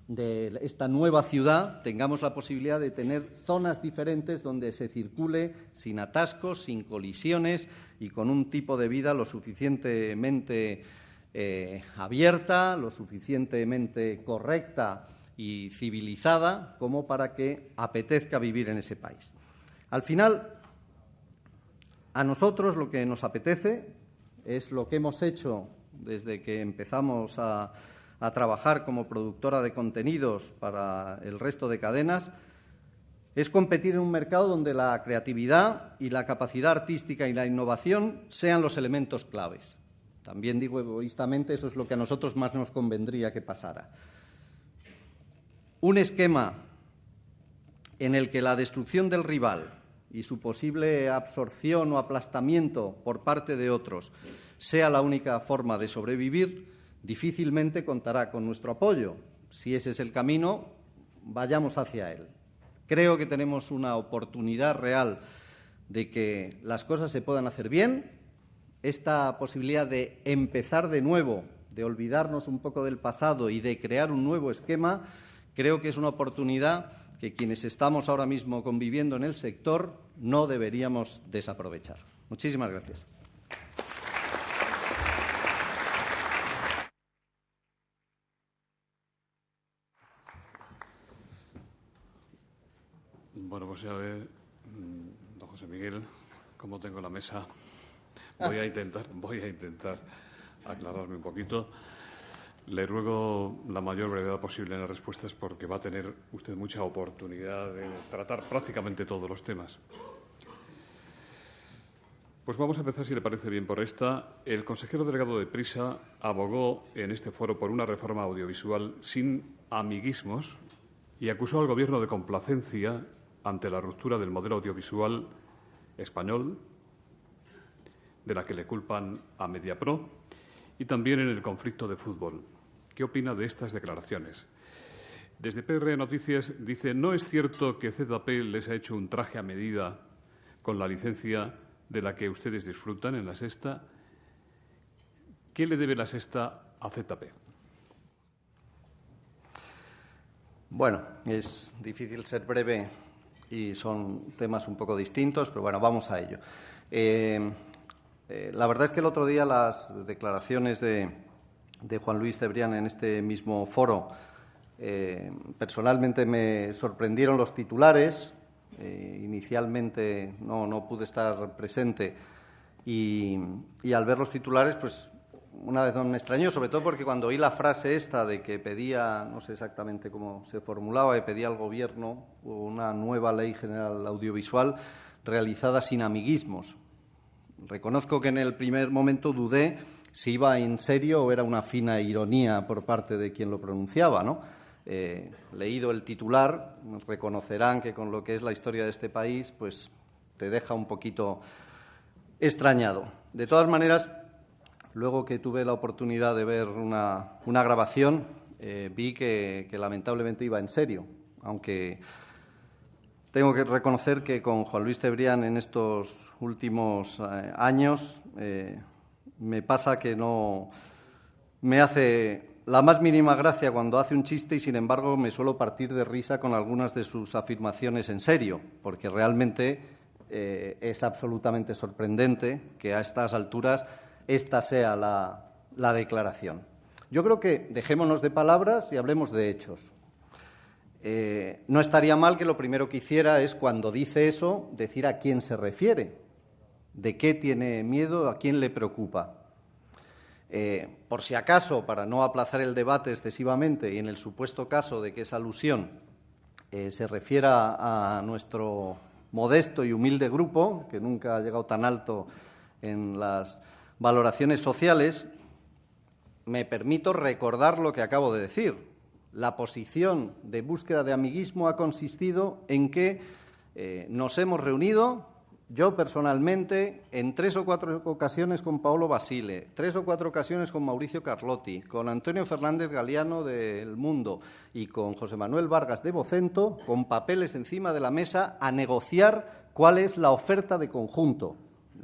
de esta nueva ciudad, tengamos la posibilidad de tener zonas diferentes donde se circule sin atascos, sin colisiones y con un tipo de vida lo suficientemente abierta, lo suficientemente correcta y civilizada como para que apetezca vivir en ese país. Al final, a nosotros lo que nos apetece es lo que hemos hecho desde que empezamos a trabajar como productora de contenidos para el resto de cadenas, es competir en un mercado donde la creatividad y la capacidad artística y la innovación sean los elementos claves. También digo egoístamente, eso es lo que a nosotros más nos convendría que pasara. Un esquema en el que la destrucción del rival y su posible absorción o aplastamiento por parte de otros sea la única forma de sobrevivir, difícilmente contará con nuestro apoyo. Si ese es el camino, vayamos hacia él. Creo que tenemos una oportunidad real de que las cosas se puedan hacer bien. Esta posibilidad de empezar de nuevo, de olvidarnos un poco del pasado y de crear un nuevo esquema, creo que es una oportunidad que quienes estamos ahora mismo conviviendo en el sector no deberíamos desaprovechar. Muchísimas gracias. Bueno, pues ya ve, don José Miguel, cómo tengo la mesa. Voy a intentar aclararme un poquito. Le ruego la mayor brevedad posible en las respuestas porque va a tener usted mucha oportunidad de tratar prácticamente todos los temas. Pues vamos a empezar, si le parece bien, por esta. El consejero delegado de Prisa abogó en este foro por una reforma audiovisual sin amiguismos y acusó al Gobierno de complacencia ante la ruptura del modelo audiovisual español, de la que le culpan a Mediapro, y también en el conflicto de fútbol. ¿Qué opina de estas declaraciones? Desde PR Noticias dice: no es cierto que ZP les ha hecho un traje a medida con la licencia de la que ustedes disfrutan en La Sexta. ¿Qué le debe La Sexta a ZP? Bueno, es difícil ser breve y son temas un poco distintos, pero bueno, vamos a ello. La verdad es que el otro día las declaraciones de Juan Luis Cebrián en este mismo foro personalmente me sorprendieron los titulares. Inicialmente no pude estar presente y al ver los titulares, pues una vez me extrañó, sobre todo porque cuando oí la frase esta de que pedía, no sé exactamente cómo se formulaba, que pedía al Gobierno una nueva ley general audiovisual realizada sin amiguismos. Reconozco que en el primer momento dudé si iba en serio o era una fina ironía por parte de quien lo pronunciaba, ¿no? Leído el titular, reconocerán que con lo que es la historia de este país, pues te deja un poquito extrañado. De todas maneras, luego que tuve la oportunidad de ver una grabación, vi que lamentablemente iba en serio, aunque tengo que reconocer que con Juan Luis Cebrián en estos últimos años me pasa que no me hace la más mínima gracia cuando hace un chiste y, sin embargo, me suelo partir de risa con algunas de sus afirmaciones en serio, porque realmente es absolutamente sorprendente que a estas alturas esta sea la declaración. Yo creo que dejémonos de palabras y hablemos de hechos. No estaría mal que lo primero que hiciera es, cuando dice eso, decir a quién se refiere, de qué tiene miedo, a quién le preocupa. Por si acaso, para no aplazar el debate excesivamente y en el supuesto caso de que esa alusión se refiera a nuestro modesto y humilde grupo, que nunca ha llegado tan alto en las valoraciones sociales, me permito recordar lo que acabo de decir. La posición de búsqueda de amiguismo ha consistido en que nos hemos reunido, yo personalmente, en 3 o 4 ocasiones con Paolo Basile, 3 o 4 ocasiones con Mauricio Carlotti, con Antonio Fernández Galiano de El Mundo y con José Manuel Vargas de Vocento, con papeles encima de la mesa, a negociar cuál es la oferta de conjunto.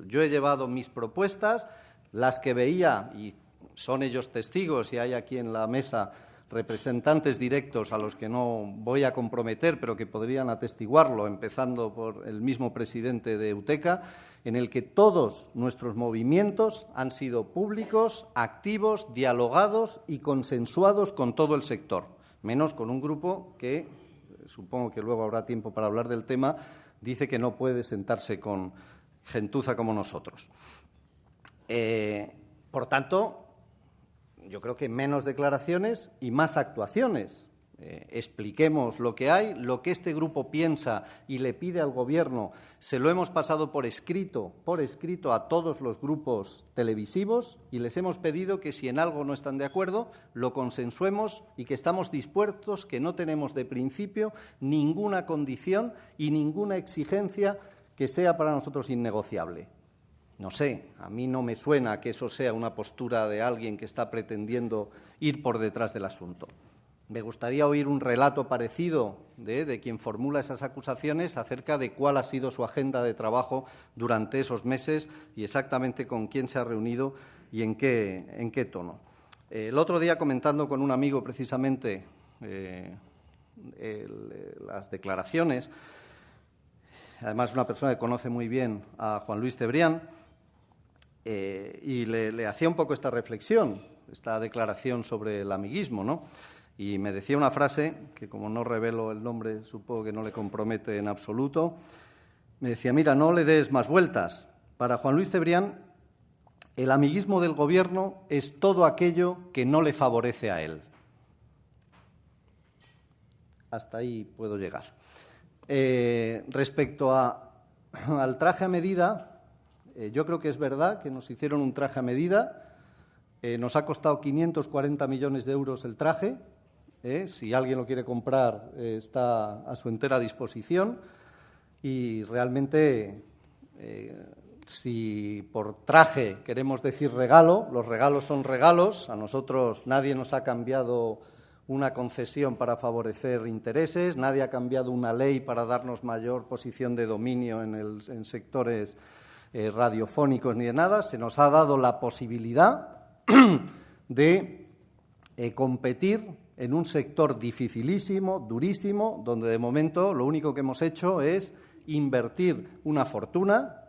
Yo he llevado mis propuestas, las que veía, y son ellos testigos, y hay aquí en la mesa representantes directos a los que no voy a comprometer, pero que podrían atestiguarlo, empezando por el mismo presidente de Euteca, en el que todos nuestros movimientos han sido públicos, activos, dialogados y consensuados con todo el sector, menos con un grupo que, supongo que luego habrá tiempo para hablar del tema, dice que no puede sentarse con gentuza como nosotros. Por tanto, yo creo que menos declaraciones y más actuaciones. Expliquemos lo que hay, lo que este grupo piensa y le pide al Gobierno. Se lo hemos pasado por escrito a todos los grupos televisivos y les hemos pedido que, si en algo no están de acuerdo, lo consensuemos y que estamos dispuestos, que no tenemos de principio ninguna condición y ninguna exigencia que sea para nosotros innegociable. No sé, a mí no me suena que eso sea una postura de alguien que está pretendiendo ir por detrás del asunto. Me gustaría oír un relato parecido de quien formula esas acusaciones acerca de cuál ha sido su agenda de trabajo durante esos meses y exactamente con quién se ha reunido y en qué tono. El otro día, comentando con un amigo precisamente las declaraciones. Además, es una persona que conoce muy bien a Juan Luis Cebrián y le hacía un poco esta reflexión, esta declaración sobre el amiguismo, ¿no? Y me decía una frase que, como no revelo el nombre, supongo que no le compromete en absoluto. Me decía, mira, no le des más vueltas. Para Juan Luis Cebrián, el amiguismo del Gobierno es todo aquello que no le favorece a él. Hasta ahí puedo llegar. Respecto al traje a medida, yo creo que es verdad que nos hicieron un traje a medida. Nos ha costado 540 millones de euros el traje. Si alguien lo quiere comprar, está a su entera disposición. Y realmente, si por traje queremos decir regalo, los regalos son regalos. A nosotros nadie nos ha cambiado una concesión para favorecer intereses, nadie ha cambiado una ley para darnos mayor posición de dominio en sectores radiofónicos ni de nada. Se nos ha dado la posibilidad de competir en un sector dificilísimo, durísimo, donde de momento lo único que hemos hecho es invertir una fortuna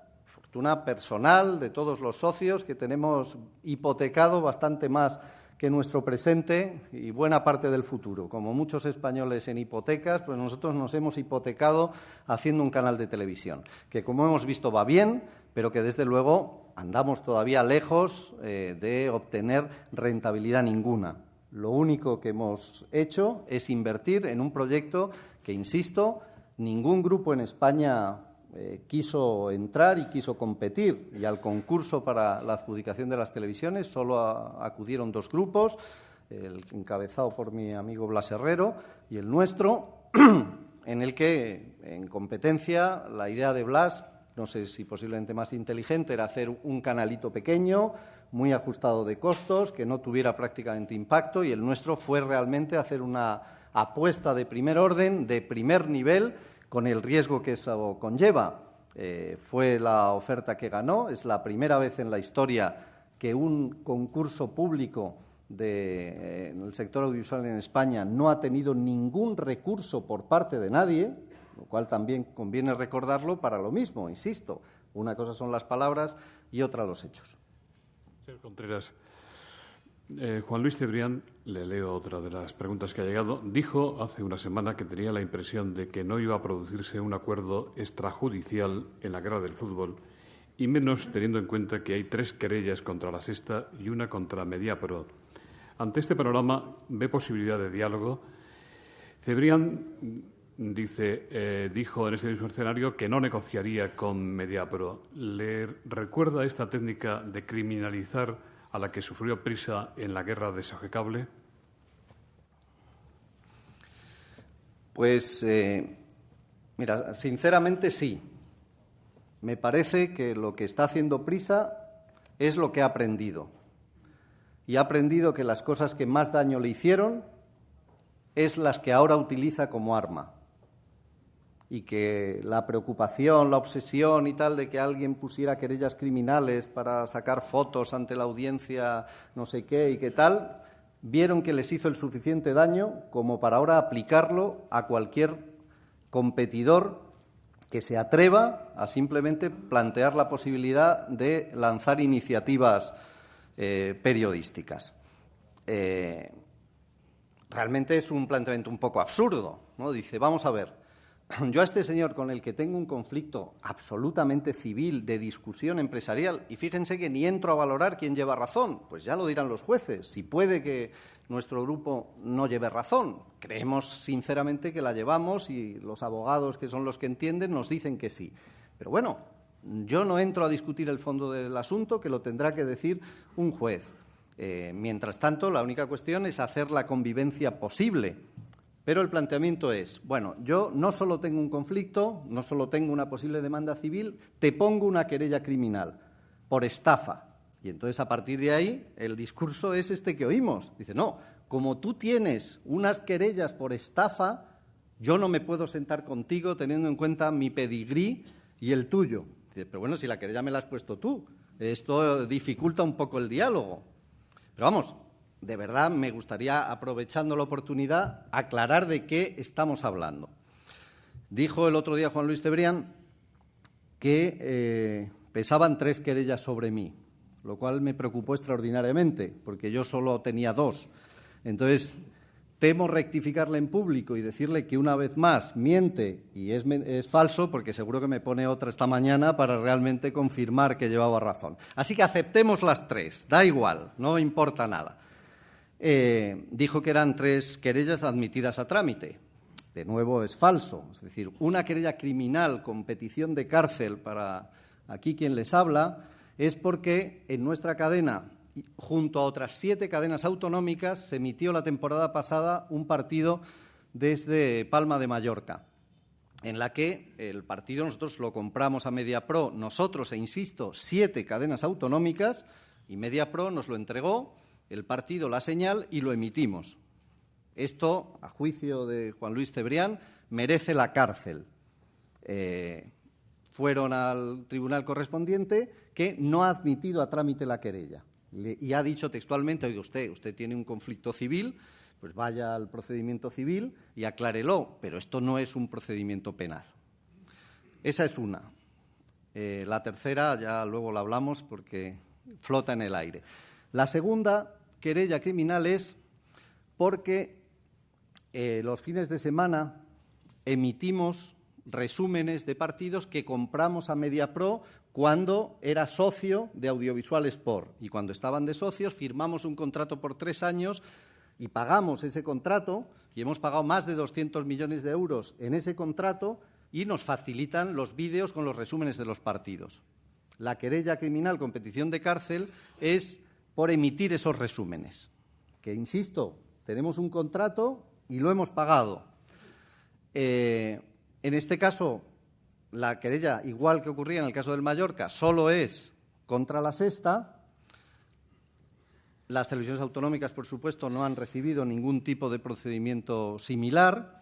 personal de todos los socios, que tenemos hipotecado bastante más que nuestro presente y buena parte del futuro. Como muchos españoles en hipotecas, pues nosotros nos hemos hipotecado haciendo un canal de televisión, que como hemos visto va bien, pero que desde luego andamos todavía lejos de obtener rentabilidad ninguna. Lo único que hemos hecho es invertir en un proyecto que, insisto, ningún grupo en España quiso entrar y quiso competir, y al concurso para la adjudicación de las televisiones solo acudieron dos grupos, el encabezado por mi amigo Blas Herrero y el nuestro, en el que, en competencia, la idea de Blas, no sé si posiblemente más inteligente, era hacer un canalito pequeño, muy ajustado de costos, que no tuviera prácticamente impacto, y el nuestro fue realmente hacer una apuesta de primer orden, de primer nivel, con el riesgo que eso conlleva. Fue la oferta que ganó. Es la primera vez en la historia que un concurso público en el sector audiovisual en España no ha tenido ningún recurso por parte de nadie, lo cual también conviene recordarlo para lo mismo, insisto. Una cosa son las palabras y otra los hechos. Señor Contreras, Juan Luis Cebrián, le leo otra de las preguntas que ha llegado, dijo hace una semana que tenía la impresión de que no iba a producirse un acuerdo extrajudicial en la guerra del fútbol, y menos teniendo en cuenta que hay 3 querellas contra La Sexta y una contra Mediapro. Ante este panorama, ¿ve posibilidad de diálogo? Cebrián dijo en este mismo escenario que no negociaría con Mediapro. ¿Le recuerda esta técnica de criminalizar a la que sufrió Prisa en la guerra de Sogecable? Pues, mira, sinceramente sí. Me parece que lo que está haciendo Prisa es lo que ha aprendido. Y ha aprendido que las cosas que más daño le hicieron es las que ahora utiliza como arma. Y que la preocupación, la obsesión y tal de que alguien pusiera querellas criminales para sacar fotos ante la audiencia no sé qué y qué tal, vieron que les hizo el suficiente daño como para ahora aplicarlo a cualquier competidor que se atreva a simplemente plantear la posibilidad de lanzar iniciativas periodísticas. Realmente es un planteamiento un poco absurdo, ¿no? Dice, vamos a ver, yo a este señor con el que tengo un conflicto absolutamente civil de discusión empresarial, y fíjense que ni entro a valorar quién lleva razón, pues ya lo dirán los jueces, si puede que nuestro grupo no lleve razón. Creemos sinceramente que la llevamos y los abogados, que son los que entienden, nos dicen que sí. Pero bueno, yo no entro a discutir el fondo del asunto, que lo tendrá que decir un juez. Mientras tanto, la única cuestión es hacer la convivencia posible. Pero el planteamiento es, bueno, yo no solo tengo un conflicto, no solo tengo una posible demanda civil, te pongo una querella criminal por estafa. Y entonces, a partir de ahí, el discurso es este que oímos. Dice, no, como tú tienes unas querellas por estafa, yo no me puedo sentar contigo teniendo en cuenta mi pedigrí y el tuyo. Dice, pero bueno, si la querella me la has puesto tú, esto dificulta un poco el diálogo. Pero vamos, de verdad me gustaría, aprovechando la oportunidad, aclarar de qué estamos hablando. Dijo el otro día Juan Luis Cebrián que pesaban 3 querellas sobre mí, lo cual me preocupó extraordinariamente, porque yo solo tenía 2. Entonces, temo rectificarle en público y decirle que una vez más miente y es falso, porque seguro que me pone otra esta mañana para realmente confirmar que llevaba razón. Así que aceptemos las 3, da igual, no importa nada. Dijo que eran 3 querellas admitidas a trámite. De nuevo, es falso. Es decir, una querella criminal con petición de cárcel para aquí quien les habla es porque en nuestra cadena, junto a otras 7 cadenas autonómicas, se emitió la temporada pasada un partido desde Palma de Mallorca, en la que el partido nosotros lo compramos a Mediapro, nosotros, e insisto, 7 cadenas autonómicas, y Mediapro nos lo entregó, el partido, la señal, y lo emitimos. Esto, a juicio de Juan Luis Cebrián, merece la cárcel. Fueron al tribunal correspondiente, que no ha admitido a trámite la querella. Y ha dicho textualmente, oiga, usted tiene un conflicto civil, pues vaya al procedimiento civil y aclárelo, pero esto no es un procedimiento penal. Esa es una. La tercera ya luego la hablamos porque flota en el aire. La segunda querella criminal es porque los fines de semana emitimos resúmenes de partidos que compramos a Mediapro cuando era socio de Audiovisual Sport. Y cuando estaban de socios firmamos un contrato por 3 años y pagamos ese contrato, y hemos pagado más de 200 millones de euros en ese contrato, y nos facilitan los vídeos con los resúmenes de los partidos. La querella criminal con petición de cárcel es por emitir esos resúmenes, que, insisto, tenemos un contrato y lo hemos pagado. En este caso, la querella, igual que ocurría en el caso del Mallorca, solo es contra La Sexta. Las televisiones autonómicas, por supuesto, no han recibido ningún tipo de procedimiento similar.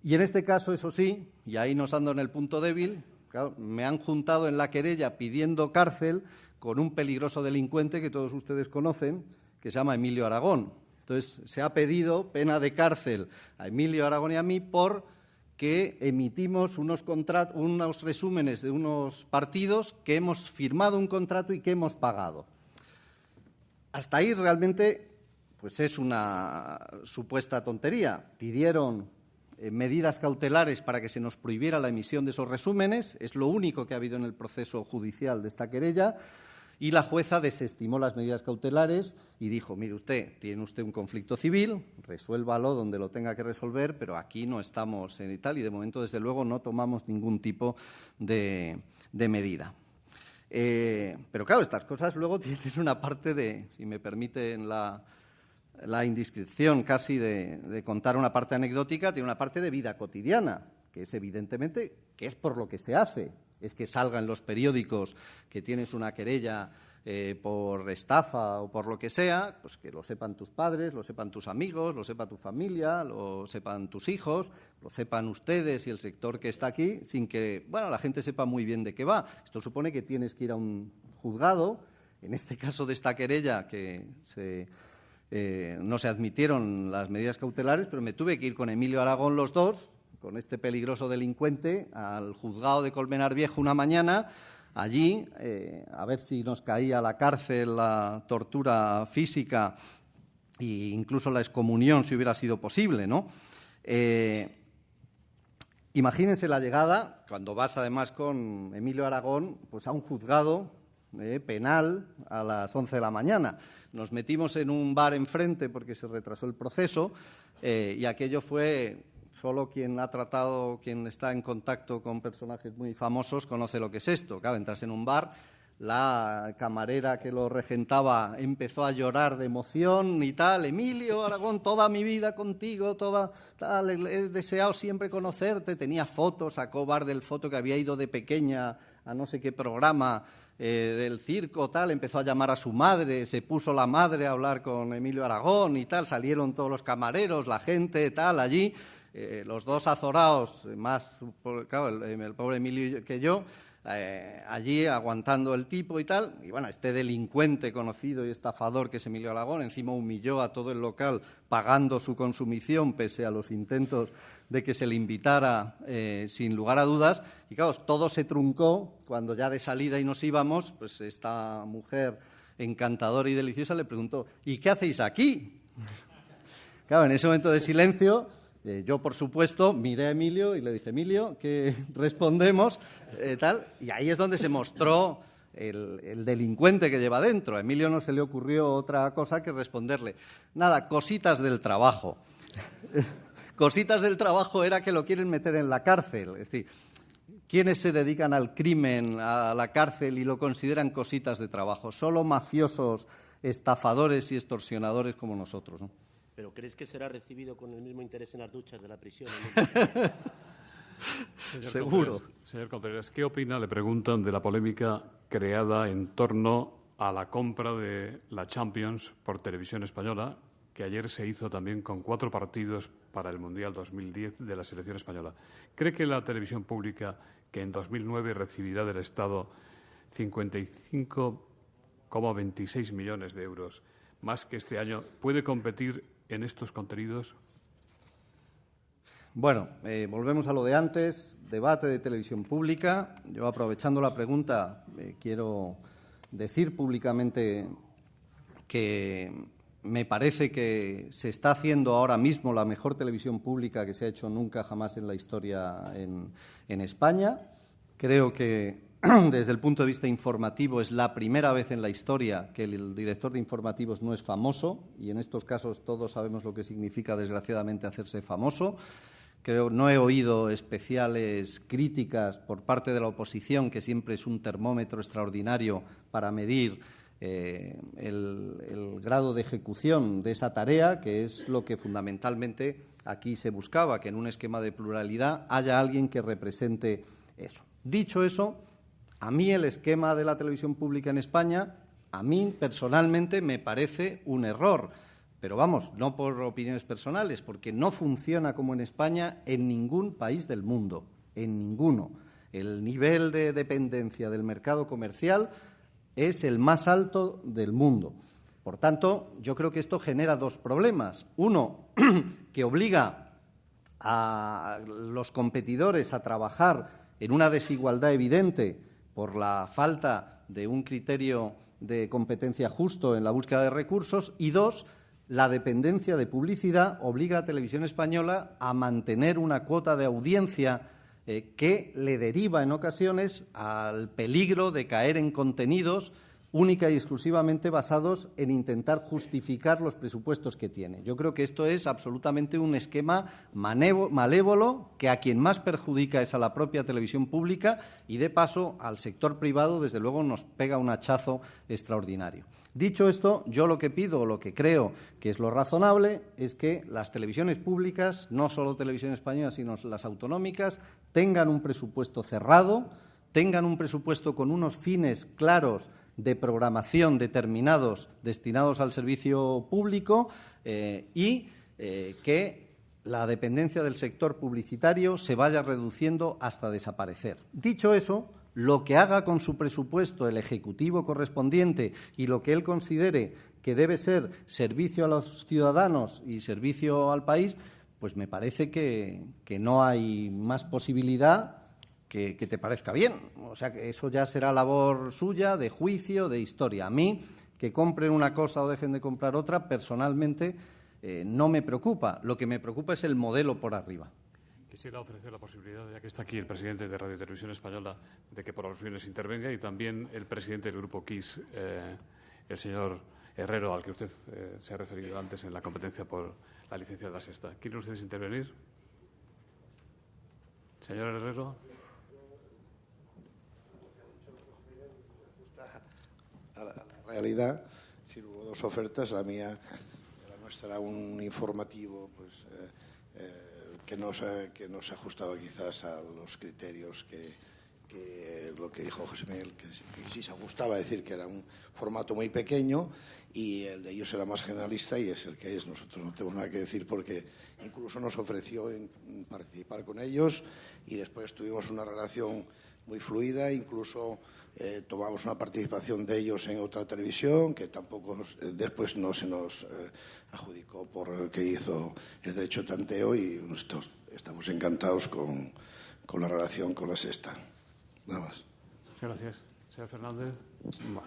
Y en este caso, eso sí, y ahí nos ando en el punto débil, claro, me han juntado en la querella pidiendo cárcel con un peligroso delincuente que todos ustedes conocen, que se llama Emilio Aragón. Entonces, se ha pedido pena de cárcel a Emilio Aragón y a mí porque emitimos unos resúmenes de unos partidos que hemos firmado un contrato y que hemos pagado. Hasta ahí realmente pues es una supuesta tontería. Pidieron medidas cautelares para que se nos prohibiera la emisión de esos resúmenes, es lo único que ha habido en el proceso judicial de esta querella, y la jueza desestimó las medidas cautelares y dijo, mire usted, tiene usted un conflicto civil, resuélvalo donde lo tenga que resolver, pero aquí no estamos en tal y de momento, desde luego, no tomamos ningún tipo de medida. Pero claro, estas cosas luego tienen una parte de, si me permiten la indiscreción casi de contar una parte anecdótica, tiene una parte de vida cotidiana, que es evidentemente que es por lo que se hace. Es que salga en los periódicos que tienes una querella por estafa o por lo que sea, pues que lo sepan tus padres, lo sepan tus amigos, lo sepa tu familia, lo sepan tus hijos, lo sepan ustedes y el sector que está aquí, sin que, bueno, la gente sepa muy bien de qué va. Esto supone que tienes que ir a un juzgado, en este caso de esta querella que no se admitieron las medidas cautelares, pero me tuve que ir con Emilio Aragón los dos, con este peligroso delincuente, al juzgado de Colmenar Viejo una mañana, allí, a ver si nos caía la cárcel, la tortura física e incluso la excomunión, si hubiera sido posible, ¿no? Imagínense la llegada, cuando vas además con Emilio Aragón, pues a un juzgado penal a las 11 de la mañana. Nos metimos en un bar enfrente porque se retrasó el proceso y aquello fue... Solo quien ha tratado, quien está en contacto con personajes muy famosos conoce lo que es esto. Claro, entras en un bar, la camarera que lo regentaba empezó a llorar de emoción y tal. Emilio Aragón, toda mi vida contigo, he deseado siempre conocerte. Tenía fotos, sacó Bardel foto que había ido de pequeña a no sé qué programa del circo, tal. Empezó a llamar a su madre, se puso la madre a hablar con Emilio Aragón y tal. Salieron todos los camareros, la gente, tal, allí. Los dos azorados, más claro, el pobre Emilio que yo, allí aguantando el tipo y tal. Y bueno, este delincuente conocido y estafador que es Emilio Alagón, encima humilló a todo el local pagando su consumición pese a los intentos de que se le invitara sin lugar a dudas. Y claro, todo se truncó cuando ya de salida y nos íbamos, pues esta mujer encantadora y deliciosa le preguntó: ¿y qué hacéis aquí? Claro, en ese momento de silencio, yo, por supuesto, miré a Emilio y le dije: Emilio, ¿qué respondemos? Tal. Y ahí es donde se mostró el delincuente que lleva dentro. A Emilio no se le ocurrió otra cosa que responderle: nada, cositas del trabajo. Cositas del trabajo era que lo quieren meter en la cárcel. Es decir, ¿quiénes se dedican al crimen, a la cárcel y lo consideran cositas de trabajo? Solo mafiosos, estafadores y extorsionadores como nosotros, ¿no? ¿Pero crees que será recibido con el mismo interés en las duchas de la prisión? Seguro. Señor Contreras, ¿qué opina, le preguntan, de la polémica creada en torno a la compra de la Champions por Televisión Española, que ayer se hizo también con 4 partidos para el Mundial 2010 de la selección española? ¿Cree que la televisión pública, que en 2009 recibirá del Estado 55,26 millones de euros, más que este año, puede competir en estos contenidos? Bueno, volvemos a lo de antes, debate de televisión pública. Yo, aprovechando la pregunta, quiero decir públicamente que me parece que se está haciendo ahora mismo la mejor televisión pública que se ha hecho nunca jamás en la historia en España. Creo que desde el punto de vista informativo es la primera vez en la historia que el director de informativos no es famoso, y en estos casos todos sabemos lo que significa, desgraciadamente, hacerse famoso. No he oído especiales críticas por parte de la oposición, que siempre es un termómetro extraordinario para medir el grado de ejecución de esa tarea, que es lo que fundamentalmente aquí se buscaba, que en un esquema de pluralidad haya alguien que represente eso. Dicho eso, a mí el esquema de la televisión pública en España, a mí personalmente me parece un error. Pero vamos, no por opiniones personales, porque no funciona como en España en ningún país del mundo, en ninguno. El nivel de dependencia del mercado comercial es el más alto del mundo. Por tanto, yo creo que esto genera 2 problemas. Uno, que obliga a los competidores a trabajar en una desigualdad evidente por la falta de un criterio de competencia justo en la búsqueda de recursos. Y 2, la dependencia de publicidad obliga a Televisión Española a mantener una cuota de audiencia que le deriva en ocasiones al peligro de caer en contenidos única y exclusivamente basados en intentar justificar los presupuestos que tiene. Yo creo que esto es absolutamente un esquema malévolo, que a quien más perjudica es a la propia televisión pública, y de paso al sector privado, desde luego, nos pega un hachazo extraordinario. Dicho esto, yo lo que pido, o lo que creo que es lo razonable, es que las televisiones públicas, no solo Televisión Española, sino las autonómicas, tengan un presupuesto cerrado, tengan un presupuesto con unos fines claros de programación determinados destinados al servicio público y que la dependencia del sector publicitario se vaya reduciendo hasta desaparecer. Dicho eso, lo que haga con su presupuesto el Ejecutivo correspondiente y lo que él considere que debe ser servicio a los ciudadanos y servicio al país, pues me parece que no hay más posibilidad que te parezca bien. O sea, que eso ya será labor suya, de juicio, de historia. A mí, que compren una cosa o dejen de comprar otra, personalmente no me preocupa. Lo que me preocupa es el modelo por arriba. Quisiera ofrecer la posibilidad, ya que está aquí el presidente de Radio y Televisión Española, de que por alusiones intervenga, y también el presidente del Grupo KIS, el señor Herrero, al que usted se ha referido antes en la competencia por la licencia de la Sexta. ¿Quieren ustedes intervenir? Señor Herrero. A la realidad, si hubo 2 ofertas, la nuestra era un informativo pues que no se ajustaba quizás a los criterios que lo que dijo José Miguel, que sí se ajustaba a decir que era un formato muy pequeño y el de ellos era más generalista y es el que es. Nosotros no tenemos nada que decir porque incluso nos ofreció participar con ellos y después tuvimos una relación muy fluida, incluso tomamos una participación de ellos en otra televisión que tampoco después no se nos adjudicó por el que hizo el derecho de tanteo y estamos encantados con la relación con La Sexta. Nada más. Gracias. Señor Fernández. Bueno,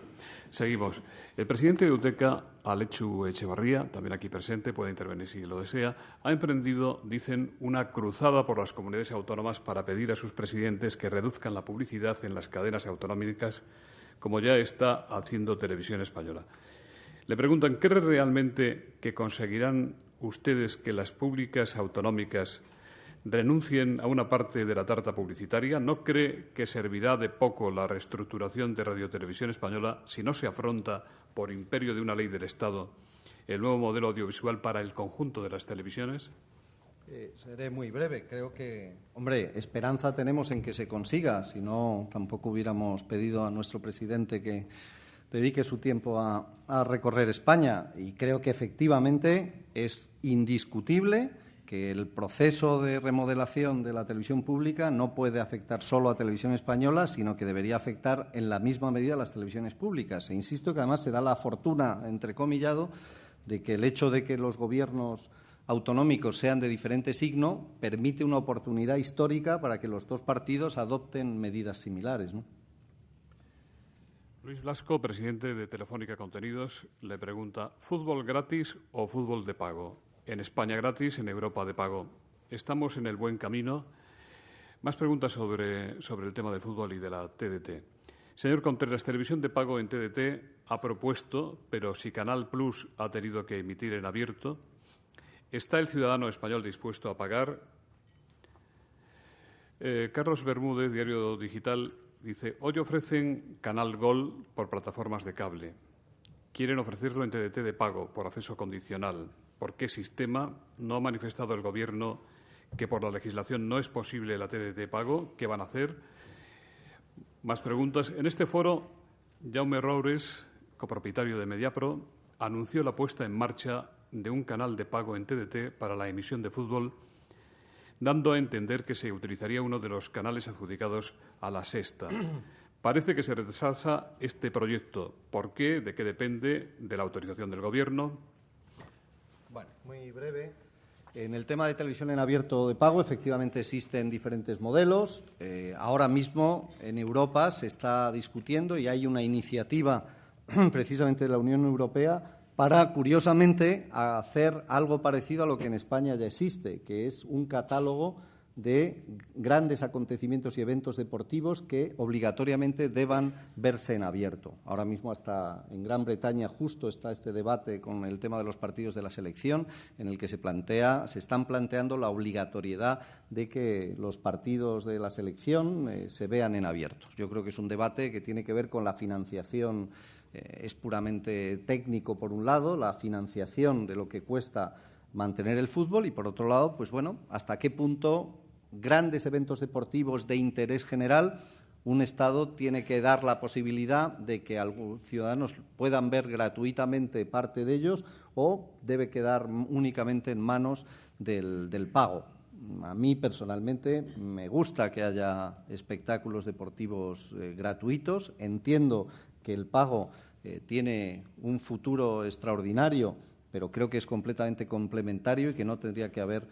seguimos. El presidente de UTECA, Alechu Echevarría, también aquí presente, puede intervenir si lo desea, ha emprendido, dicen, una cruzada por las comunidades autónomas para pedir a sus presidentes que reduzcan la publicidad en las cadenas autonómicas, como ya está haciendo Televisión Española. Le preguntan, ¿cree realmente que conseguirán ustedes que las públicas autonómicas renuncien a una parte de la tarta publicitaria? ¿No cree que servirá de poco la reestructuración de Radio Televisión Española si no se afronta, por imperio de una ley del Estado, el nuevo modelo audiovisual para el conjunto de las televisiones? Seré muy breve. Creo que, hombre, esperanza tenemos en que se consiga. Si no, tampoco hubiéramos pedido a nuestro presidente que dedique su tiempo a recorrer España. Y creo que efectivamente es indiscutible que el proceso de remodelación de la televisión pública no puede afectar solo a Televisión Española, sino que debería afectar en la misma medida a las televisiones públicas. E insisto que además se da la fortuna, entrecomillado, de que el hecho de que los gobiernos autonómicos sean de diferente signo permite una oportunidad histórica para que los dos partidos adopten medidas similares, ¿no? Luis Blasco, presidente de Telefónica Contenidos, le pregunta, ¿fútbol gratis o fútbol de pago? En España gratis, en Europa de pago. ¿Estamos en el buen camino? Más preguntas sobre el tema del fútbol y de la TDT. Señor Contreras, televisión de pago en TDT ha propuesto, pero si Canal Plus ha tenido que emitir en abierto, ¿está el ciudadano español dispuesto a pagar? Carlos Bermúdez, Diario Digital, dice, hoy ofrecen Canal Gol por plataformas de cable. Quieren ofrecerlo en TDT de pago, por acceso condicional. ¿Por qué sistema? ¿No ha manifestado el Gobierno que por la legislación no es posible la TDT de pago? ¿Qué van a hacer? Más preguntas. En este foro, Jaume Roures, copropietario de Mediapro, anunció la puesta en marcha de un canal de pago en TDT para la emisión de fútbol, dando a entender que se utilizaría uno de los canales adjudicados a La Sexta. Parece que se retrasa este proyecto. ¿Por qué? ¿De qué depende? ¿De la autorización del Gobierno? Bueno, muy breve. En el tema de televisión en abierto de pago, efectivamente existen diferentes modelos. Ahora mismo en Europa se está discutiendo y hay una iniciativa precisamente de la Unión Europea para, curiosamente, hacer algo parecido a lo que en España ya existe, que es un catálogo de grandes acontecimientos y eventos deportivos que obligatoriamente deban verse en abierto. Ahora mismo hasta en Gran Bretaña justo está este debate con el tema de los partidos de la selección en el que se están planteando la obligatoriedad de que los partidos de la selección se vean en abierto. Yo creo que es un debate que tiene que ver con la financiación, es puramente técnico por un lado, la financiación de lo que cuesta mantener el fútbol y, por otro lado, pues bueno, hasta qué punto grandes eventos deportivos de interés general un Estado tiene que dar la posibilidad de que algunos ciudadanos puedan ver gratuitamente parte de ellos o debe quedar únicamente en manos del pago. A mí, personalmente, me gusta que haya espectáculos deportivos gratuitos. Entiendo que el pago tiene un futuro extraordinario, pero creo que es completamente complementario y que no tendría que haber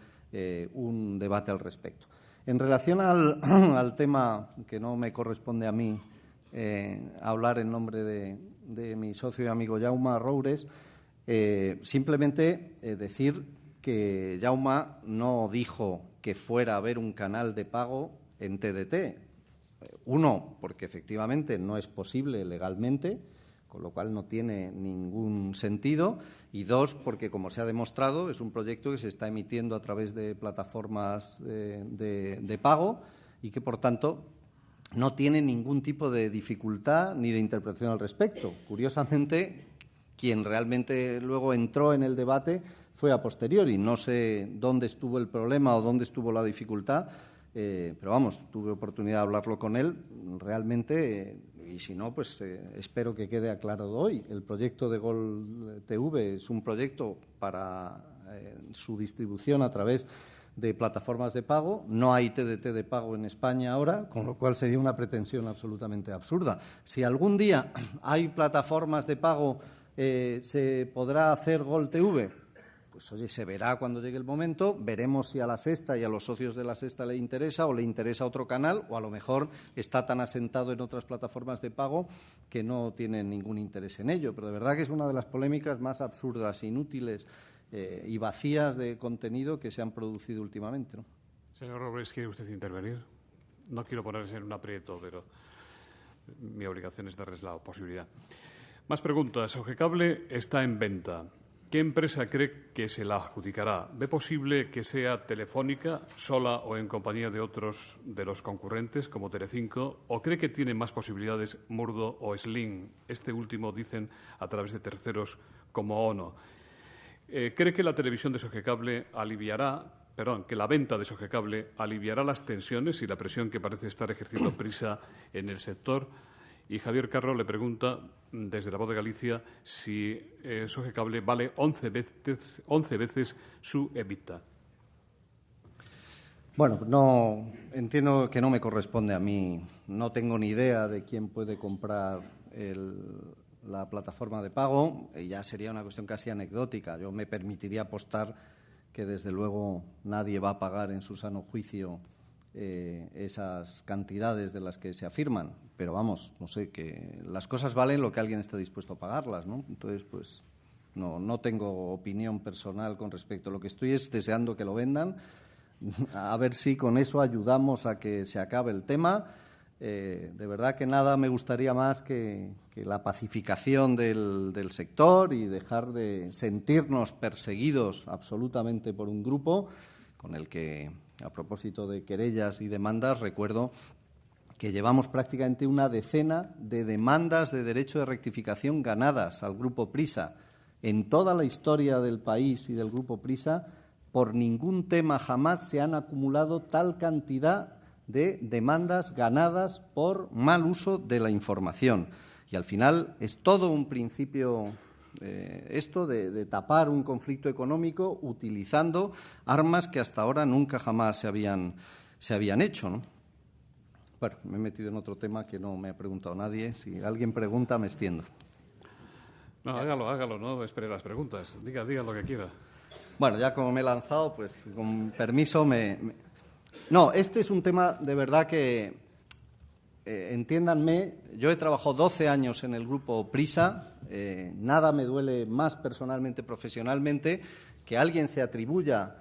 un debate al respecto. En relación al tema que no me corresponde a mí hablar en nombre de mi socio y amigo Jaume Roures, simplemente decir que Jaume no dijo que fuera a haber un canal de pago en TDT. Uno, porque efectivamente no es posible legalmente, con lo cual no tiene ningún sentido, y dos, porque, como se ha demostrado, es un proyecto que se está emitiendo a través de plataformas de pago y que, por tanto, no tiene ningún tipo de dificultad ni de interpretación al respecto. Curiosamente, quien realmente luego entró en el debate fue a posteriori. No sé dónde estuvo el problema o dónde estuvo la dificultad, Pero vamos, tuve oportunidad de hablarlo con él, realmente, y si no, pues espero que quede aclarado hoy. El proyecto de Gol TV es un proyecto para su distribución a través de plataformas de pago. No hay TDT de pago en España ahora, con lo cual sería una pretensión absolutamente absurda. Si algún día hay plataformas de pago, ¿se podrá hacer Gol TV? Pues oye, se verá cuando llegue el momento, veremos si a La Sexta y a los socios de La Sexta le interesa o le interesa otro canal, o a lo mejor está tan asentado en otras plataformas de pago que no tienen ningún interés en ello. Pero de verdad que es una de las polémicas más absurdas, inútiles y vacías de contenido que se han producido últimamente, ¿no? Señor Robles, ¿quiere usted intervenir? No quiero ponerse en un aprieto, pero mi obligación es darles la posibilidad. Más preguntas. Sogecable está en venta. ¿Qué empresa cree que se la adjudicará? ¿Ve posible que sea Telefónica, sola o en compañía de otros de los concurrentes, como Telecinco? ¿O cree que tiene más posibilidades Murdo o Sling? Este último dicen a través de terceros como ONO. ¿Cree que la televisión de Sogecable que la venta de Sogecable aliviará las tensiones y la presión que parece estar ejerciendo Prisa en el sector? Y Javier Carro le pregunta, desde La Voz de Galicia, si Sogecable vale 11 veces su EBITDA. Bueno, no entiendo que no me corresponde a mí. No tengo ni idea de quién puede comprar la plataforma de pago. Ya sería una cuestión casi anecdótica. Yo me permitiría apostar que, desde luego, nadie va a pagar en su sano juicio esas cantidades de las que se afirman. Pero vamos, no sé, que las cosas valen lo que alguien está dispuesto a pagarlas, ¿no? Entonces, pues no tengo opinión personal con respecto. Lo que estoy es deseando que lo vendan, a ver si con eso ayudamos a que se acabe el tema. De verdad que nada me gustaría más que la pacificación del sector y dejar de sentirnos perseguidos absolutamente por un grupo con el que, a propósito de querellas y demandas, recuerdo que llevamos prácticamente una decena de demandas de derecho de rectificación ganadas al Grupo Prisa. En toda la historia del país y del Grupo Prisa, por ningún tema jamás se han acumulado tal cantidad de demandas ganadas por mal uso de la información. Y al final es todo un principio esto de tapar un conflicto económico utilizando armas que hasta ahora nunca jamás se habían hecho, ¿no? Bueno, me he metido en otro tema que no me ha preguntado nadie. Si alguien pregunta, me extiendo. No, hágalo, no espere las preguntas. Diga lo que quiera. Bueno, ya como me he lanzado, pues con permiso No, este es un tema de verdad que, entiéndanme, yo he trabajado 12 años en el Grupo Prisa, nada me duele más personalmente, profesionalmente, que alguien se atribuya,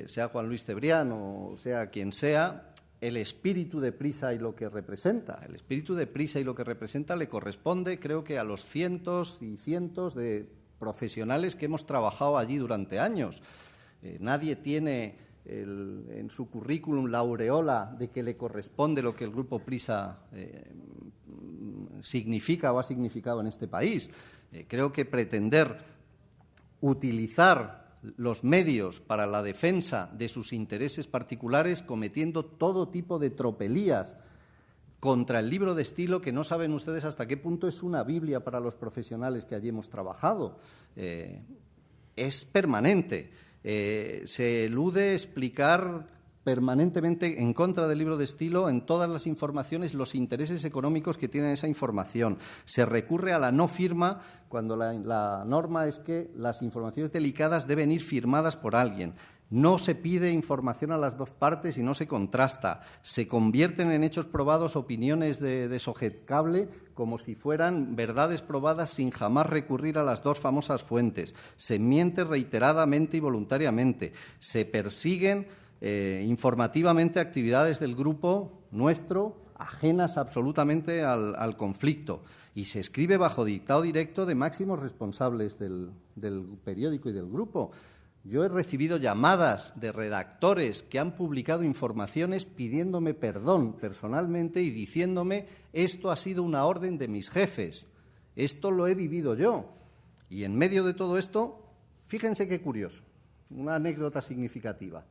sea Juan Luis Cebrián o sea quien sea, el espíritu de Prisa y lo que representa. El espíritu de Prisa y lo que representa le corresponde, creo que, a los cientos y cientos de profesionales que hemos trabajado allí durante años. Nadie tiene en su currículum la aureola de que le corresponde lo que el Grupo Prisa significa o ha significado en este país. Creo que pretender utilizar los medios para la defensa de sus intereses particulares, cometiendo todo tipo de tropelías contra el libro de estilo, que no saben ustedes hasta qué punto es una Biblia para los profesionales que allí hemos trabajado, es permanente. Se elude explicar permanentemente en contra del libro de estilo en todas las informaciones los intereses económicos que tiene esa información. Se recurre a la no firma cuando la norma es que las informaciones delicadas deben ir firmadas por alguien. No se pide información a las dos partes y no se contrasta. Se convierten en hechos probados opiniones de Sogecable como si fueran verdades probadas sin jamás recurrir a las dos famosas fuentes. Se miente reiteradamente y voluntariamente. Se persiguen informativamente actividades del grupo nuestro ajenas absolutamente al conflicto. Y se escribe bajo dictado directo de máximos responsables del periódico y del grupo. Yo he recibido llamadas de redactores que han publicado informaciones pidiéndome perdón personalmente y diciéndome: esto ha sido una orden de mis jefes, esto lo he vivido yo. Y en medio de todo esto, fíjense qué curioso, una anécdota significativa.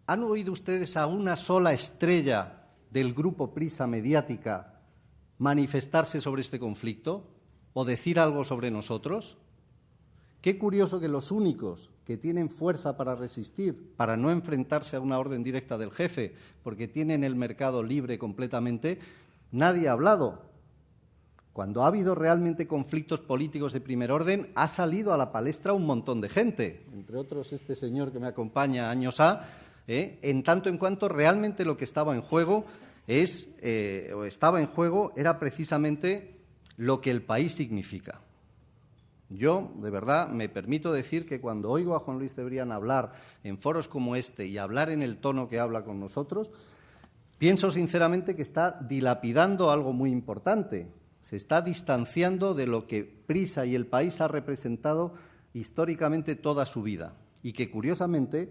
¿Han oído ustedes a una sola estrella del grupo Prisa Mediática manifestarse sobre este conflicto o decir algo sobre nosotros? Qué curioso que los únicos que tienen fuerza para resistir, para no enfrentarse a una orden directa del jefe, porque tienen el mercado libre completamente, nadie ha hablado. Cuando ha habido realmente conflictos políticos de primer orden, ha salido a la palestra un montón de gente, entre otros este señor que me acompaña años en tanto en cuanto realmente lo que estaba en juego era precisamente lo que el país significa. Yo, de verdad, me permito decir que cuando oigo a Juan Luis Cebrián hablar en foros como este y hablar en el tono que habla con nosotros, pienso sinceramente que está dilapidando algo muy importante. Se está distanciando de lo que Prisa y el país ha representado históricamente toda su vida y que, curiosamente,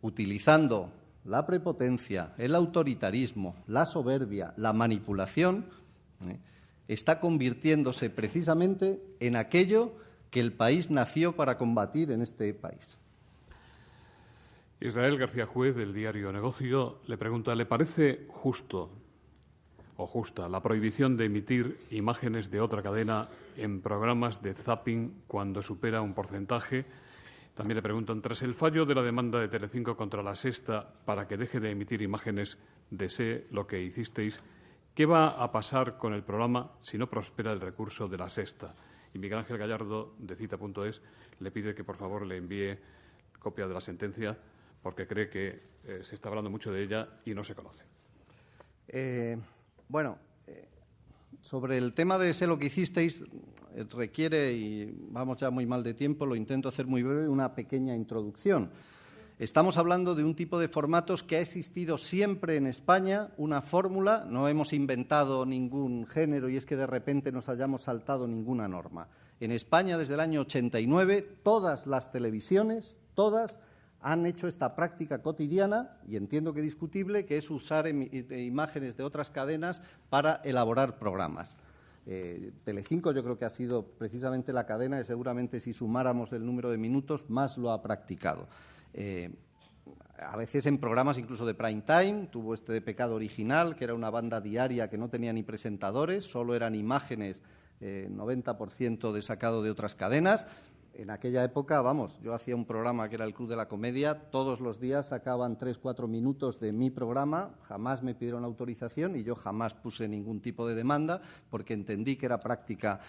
utilizando la prepotencia, el autoritarismo, la soberbia, la manipulación, está convirtiéndose precisamente en aquello que el país nació para combatir en este país. Israel García Juez, del diario Negocio, le pregunta: ¿le parece justo o justa la prohibición de emitir imágenes de otra cadena en programas de zapping cuando supera un porcentaje? También le preguntan: tras el fallo de la demanda de Telecinco contra La Sexta para que deje de emitir imágenes de Sé lo que hicisteis, ¿qué va a pasar con el programa si no prospera el recurso de La Sexta? Y Miguel Ángel Gallardo, de Cita.es, le pide que, por favor, le envíe copia de la sentencia porque cree que se está hablando mucho de ella y no se conoce. Sobre el tema de Sé lo que hicisteis, requiere, y vamos ya muy mal de tiempo, lo intento hacer muy breve, una pequeña introducción. Estamos hablando de un tipo de formatos que ha existido siempre en España, una fórmula, no hemos inventado ningún género y es que de repente nos hayamos saltado ninguna norma. En España, desde el año 89, todas las televisiones, todas, han hecho esta práctica cotidiana, y entiendo que discutible, que es usar imágenes de otras cadenas para elaborar programas. Telecinco yo creo que ha sido precisamente la cadena que seguramente si sumáramos el número de minutos más lo ha practicado. A veces en programas incluso de prime time, tuvo este de Pecado Original, que era una banda diaria que no tenía ni presentadores, solo eran imágenes, 90% de sacado de otras cadenas. En aquella época, yo hacía un programa que era el Club de la Comedia, todos los días sacaban 3-4 minutos de mi programa, jamás me pidieron autorización y yo jamás puse ningún tipo de demanda porque entendí que era práctica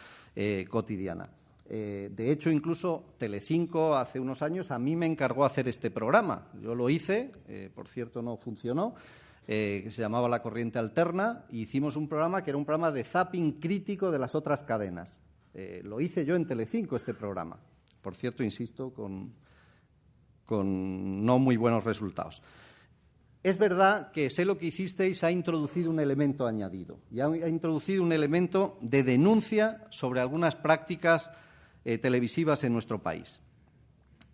cotidiana. De hecho, incluso Telecinco hace unos años a mí me encargó hacer este programa. Yo lo hice, por cierto no funcionó, que se llamaba La Corriente Alterna, y hicimos un programa que era un programa de zapping crítico de las otras cadenas. Lo hice yo en Telecinco, este programa. Por cierto, insisto, con no muy buenos resultados. Es verdad que Sé lo que hicisteis ha introducido un elemento añadido y ha introducido un elemento de denuncia sobre algunas prácticas televisivas en nuestro país.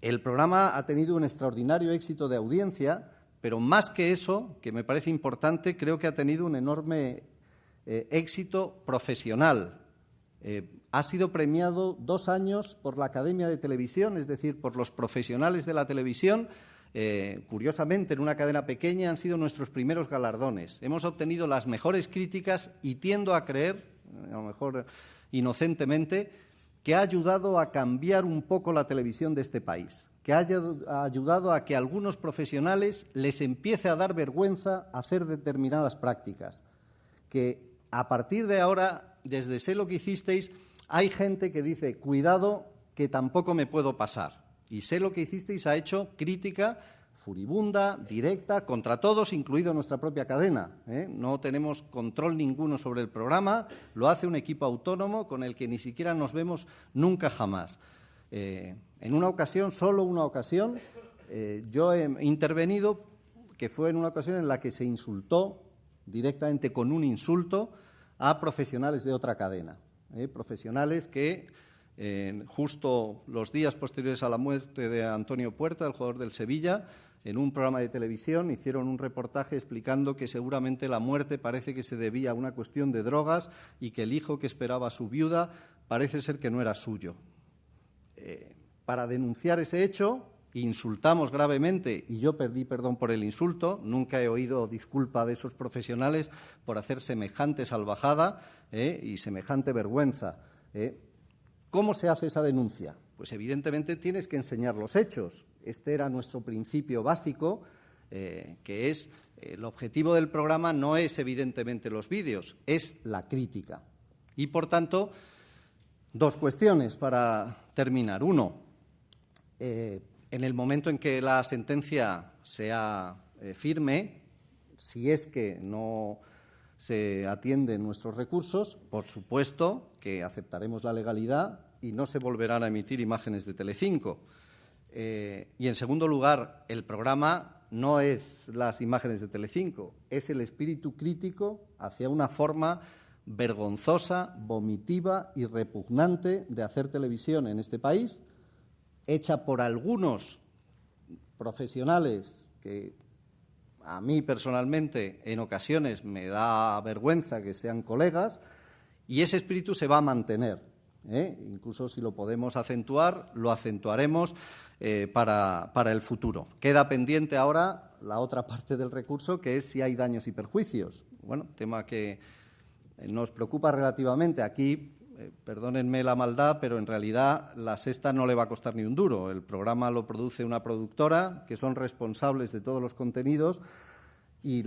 El programa ha tenido un extraordinario éxito de audiencia, pero más que eso, que me parece importante, creo que ha tenido un enorme éxito profesional. Ha sido premiado 2 años por la Academia de Televisión, es decir, por los profesionales de la televisión. Curiosamente, en una cadena pequeña han sido nuestros primeros galardones. Hemos obtenido las mejores críticas y tiendo a creer, a lo mejor inocentemente, que ha ayudado a cambiar un poco la televisión de este país, que ha ayudado a que a algunos profesionales les empiece a dar vergüenza hacer determinadas prácticas, que a partir de ahora, desde Sé lo que hicisteis, hay gente que dice, cuidado, que tampoco me puedo pasar. Y Sé lo que hicisteis ha hecho crítica furibunda, directa, contra todos, incluido nuestra propia cadena. No tenemos control ninguno sobre el programa, lo hace un equipo autónomo con el que ni siquiera nos vemos nunca jamás. En una ocasión, solo una ocasión, yo he intervenido, que fue en una ocasión en la que se insultó directamente con un insulto a profesionales de otra cadena, profesionales que justo los días posteriores a la muerte de Antonio Puerta, el jugador del Sevilla, en un programa de televisión hicieron un reportaje explicando que seguramente la muerte parece que se debía a una cuestión de drogas y que el hijo que esperaba a su viuda parece ser que no era suyo. Para denunciar ese hecho, insultamos gravemente, y yo pedí perdón por el insulto, nunca he oído disculpa de esos profesionales por hacer semejante salvajada y semejante vergüenza. ¿Cómo se hace esa denuncia? Pues evidentemente tienes que enseñar los hechos. Este era nuestro principio básico, que es el objetivo del programa no es evidentemente los vídeos, es la crítica. Y, por tanto, dos cuestiones para terminar. Uno, en el momento en que la sentencia sea firme, si es que no se atienden nuestros recursos, por supuesto que aceptaremos la legalidad y no se volverán a emitir imágenes de Telecinco. Y, en segundo lugar, el programa no es las imágenes de Telecinco, es el espíritu crítico hacia una forma vergonzosa, vomitiva y repugnante de hacer televisión en este país, hecha por algunos profesionales que a mí personalmente en ocasiones me da vergüenza que sean colegas, y ese espíritu se va a mantener. Incluso si lo podemos acentuar, lo acentuaremos para el futuro. Queda pendiente ahora la otra parte del recurso, que es si hay daños y perjuicios. Bueno, tema que nos preocupa relativamente. Aquí, perdónenme la maldad, pero en realidad La Sexta no le va a costar ni un duro. El programa lo produce una productora, que son responsables de todos los contenidos, y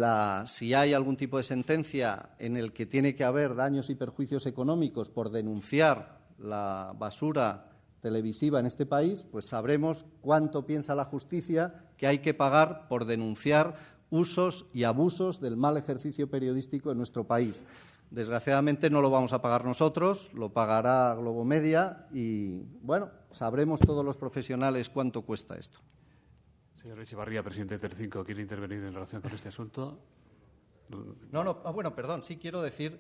si hay algún tipo de sentencia en el que tiene que haber daños y perjuicios económicos por denunciar la basura televisiva en este país, pues sabremos cuánto piensa la justicia que hay que pagar por denunciar usos y abusos del mal ejercicio periodístico en nuestro país. Desgraciadamente no lo vamos a pagar nosotros, lo pagará Globomedia y, bueno, sabremos todos los profesionales cuánto cuesta esto. Señor Echevarría, presidente de Telecinco, ¿quiere intervenir en relación con este asunto? No, bueno, perdón, sí quiero decir,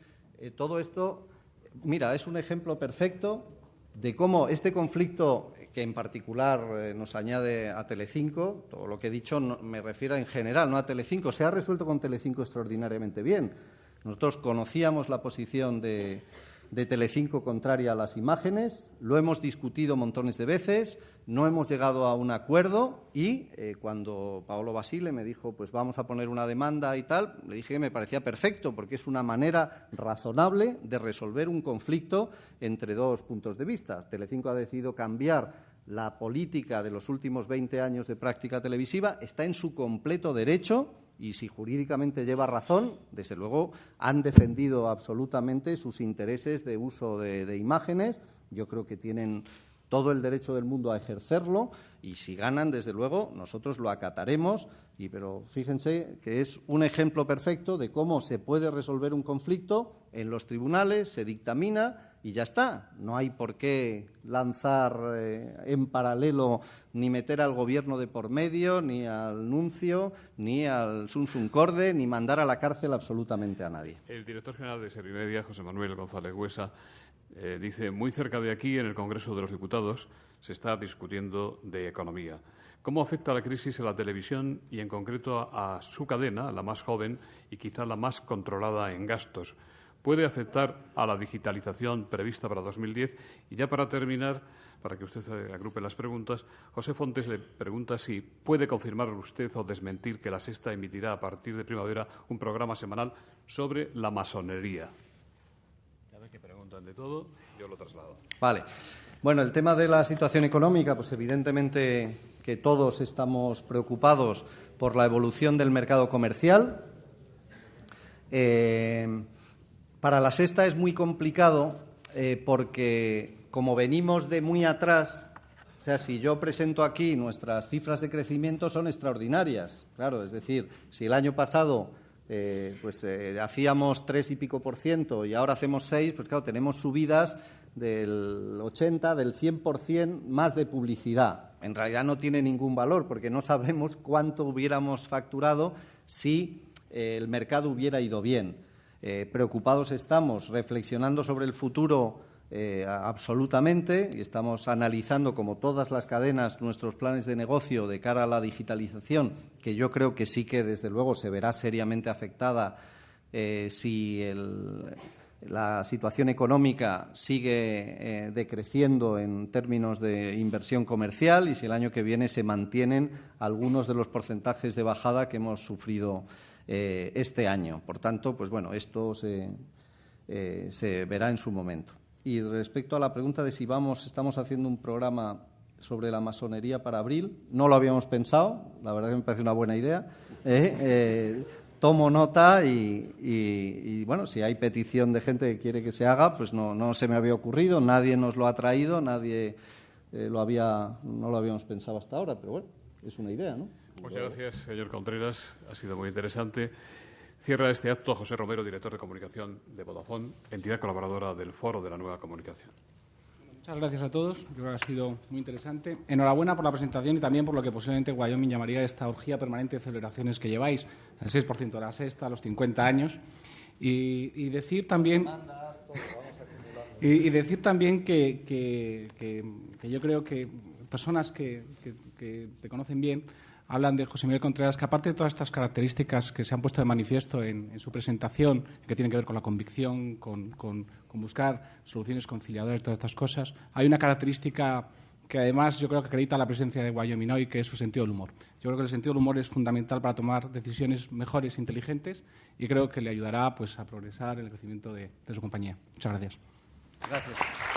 todo esto, mira, es un ejemplo perfecto de cómo este conflicto, que en particular nos añade a Telecinco, todo lo que he dicho me refiero en general, no a Telecinco, se ha resuelto con Telecinco extraordinariamente bien. Nosotros conocíamos la posición de Telecinco contraria a las imágenes, lo hemos discutido montones de veces, no hemos llegado a un acuerdo y cuando Paolo Basile me dijo pues vamos a poner una demanda y tal, le dije que me parecía perfecto porque es una manera razonable de resolver un conflicto entre dos puntos de vista. Telecinco ha decidido cambiar la política de los últimos 20 años de práctica televisiva, está en su completo derecho. Y si jurídicamente lleva razón, desde luego han defendido absolutamente sus intereses de uso de imágenes. Yo creo que tienen todo el derecho del mundo a ejercerlo y si ganan, desde luego, nosotros lo acataremos. Pero fíjense que es un ejemplo perfecto de cómo se puede resolver un conflicto en los tribunales, se dictamina y ya está. No hay por qué lanzar en paralelo ni meter al Gobierno de por medio, ni al nuncio, ni al Sunsun Corde, ni mandar a la cárcel absolutamente a nadie. El director general de Servimedia, José Manuel González Huesa, dice, muy cerca de aquí, en el Congreso de los Diputados, se está discutiendo de economía. ¿Cómo afecta la crisis a la televisión y, en concreto, a su cadena, la más joven y quizá la más controlada en gastos? ¿Puede afectar a la digitalización prevista para 2010? Y ya para terminar, para que usted agrupe las preguntas, José Fontes le pregunta si puede confirmar usted o desmentir que La Sexta emitirá a partir de primavera un programa semanal sobre la masonería. A ver que preguntan de todo, yo lo traslado. Vale. Bueno, el tema de la situación económica, pues evidentemente que todos estamos preocupados por la evolución del mercado comercial. Para La Sexta es muy complicado porque, como venimos de muy atrás, o sea, si yo presento aquí nuestras cifras de crecimiento son extraordinarias. Claro, es decir, si el año pasado hacíamos 3 y pico % y ahora hacemos 6, pues claro, tenemos subidas del 80, del 100% más de publicidad. En realidad no tiene ningún valor porque no sabemos cuánto hubiéramos facturado si el mercado hubiera ido bien. Preocupados estamos, reflexionando sobre el futuro absolutamente y estamos analizando, como todas las cadenas, nuestros planes de negocio de cara a la digitalización, que yo creo que sí que, desde luego, se verá seriamente afectada si la situación económica sigue decreciendo en términos de inversión comercial y si el año que viene se mantienen algunos de los porcentajes de bajada que hemos sufrido este año. Por tanto, pues bueno, esto se verá en su momento. Y respecto a la pregunta de si estamos haciendo un programa sobre la masonería para abril, no lo habíamos pensado, la verdad que me parece una buena idea. Tomo nota y, bueno, si hay petición de gente que quiere que se haga, pues no se me había ocurrido, nadie nos lo ha traído, nadie no lo habíamos pensado hasta ahora, pero bueno, es una idea, ¿no? Muchas gracias, señor Contreras, ha sido muy interesante. Cierra este acto José Romero, director de comunicación de Vodafone, entidad colaboradora del Foro de la Nueva Comunicación. Muchas gracias a todos. Yo creo que ha sido muy interesante. Enhorabuena por la presentación y también por lo que posiblemente Wyoming llamaría esta orgía permanente de celebraciones que lleváis, el 6% de la sexta, los 50 años. Y decir también que yo creo que personas que te conocen bien hablan de José Miguel Contreras, que aparte de todas estas características que se han puesto de manifiesto en su presentación, que tienen que ver con la convicción, con buscar soluciones conciliadoras, todas estas cosas, hay una característica que además yo creo que acredita la presencia de Wyoming hoy, que es su sentido del humor. Yo creo que el sentido del humor es fundamental para tomar decisiones mejores e inteligentes y creo que le ayudará pues, a progresar en el crecimiento de su compañía. Muchas gracias. Gracias.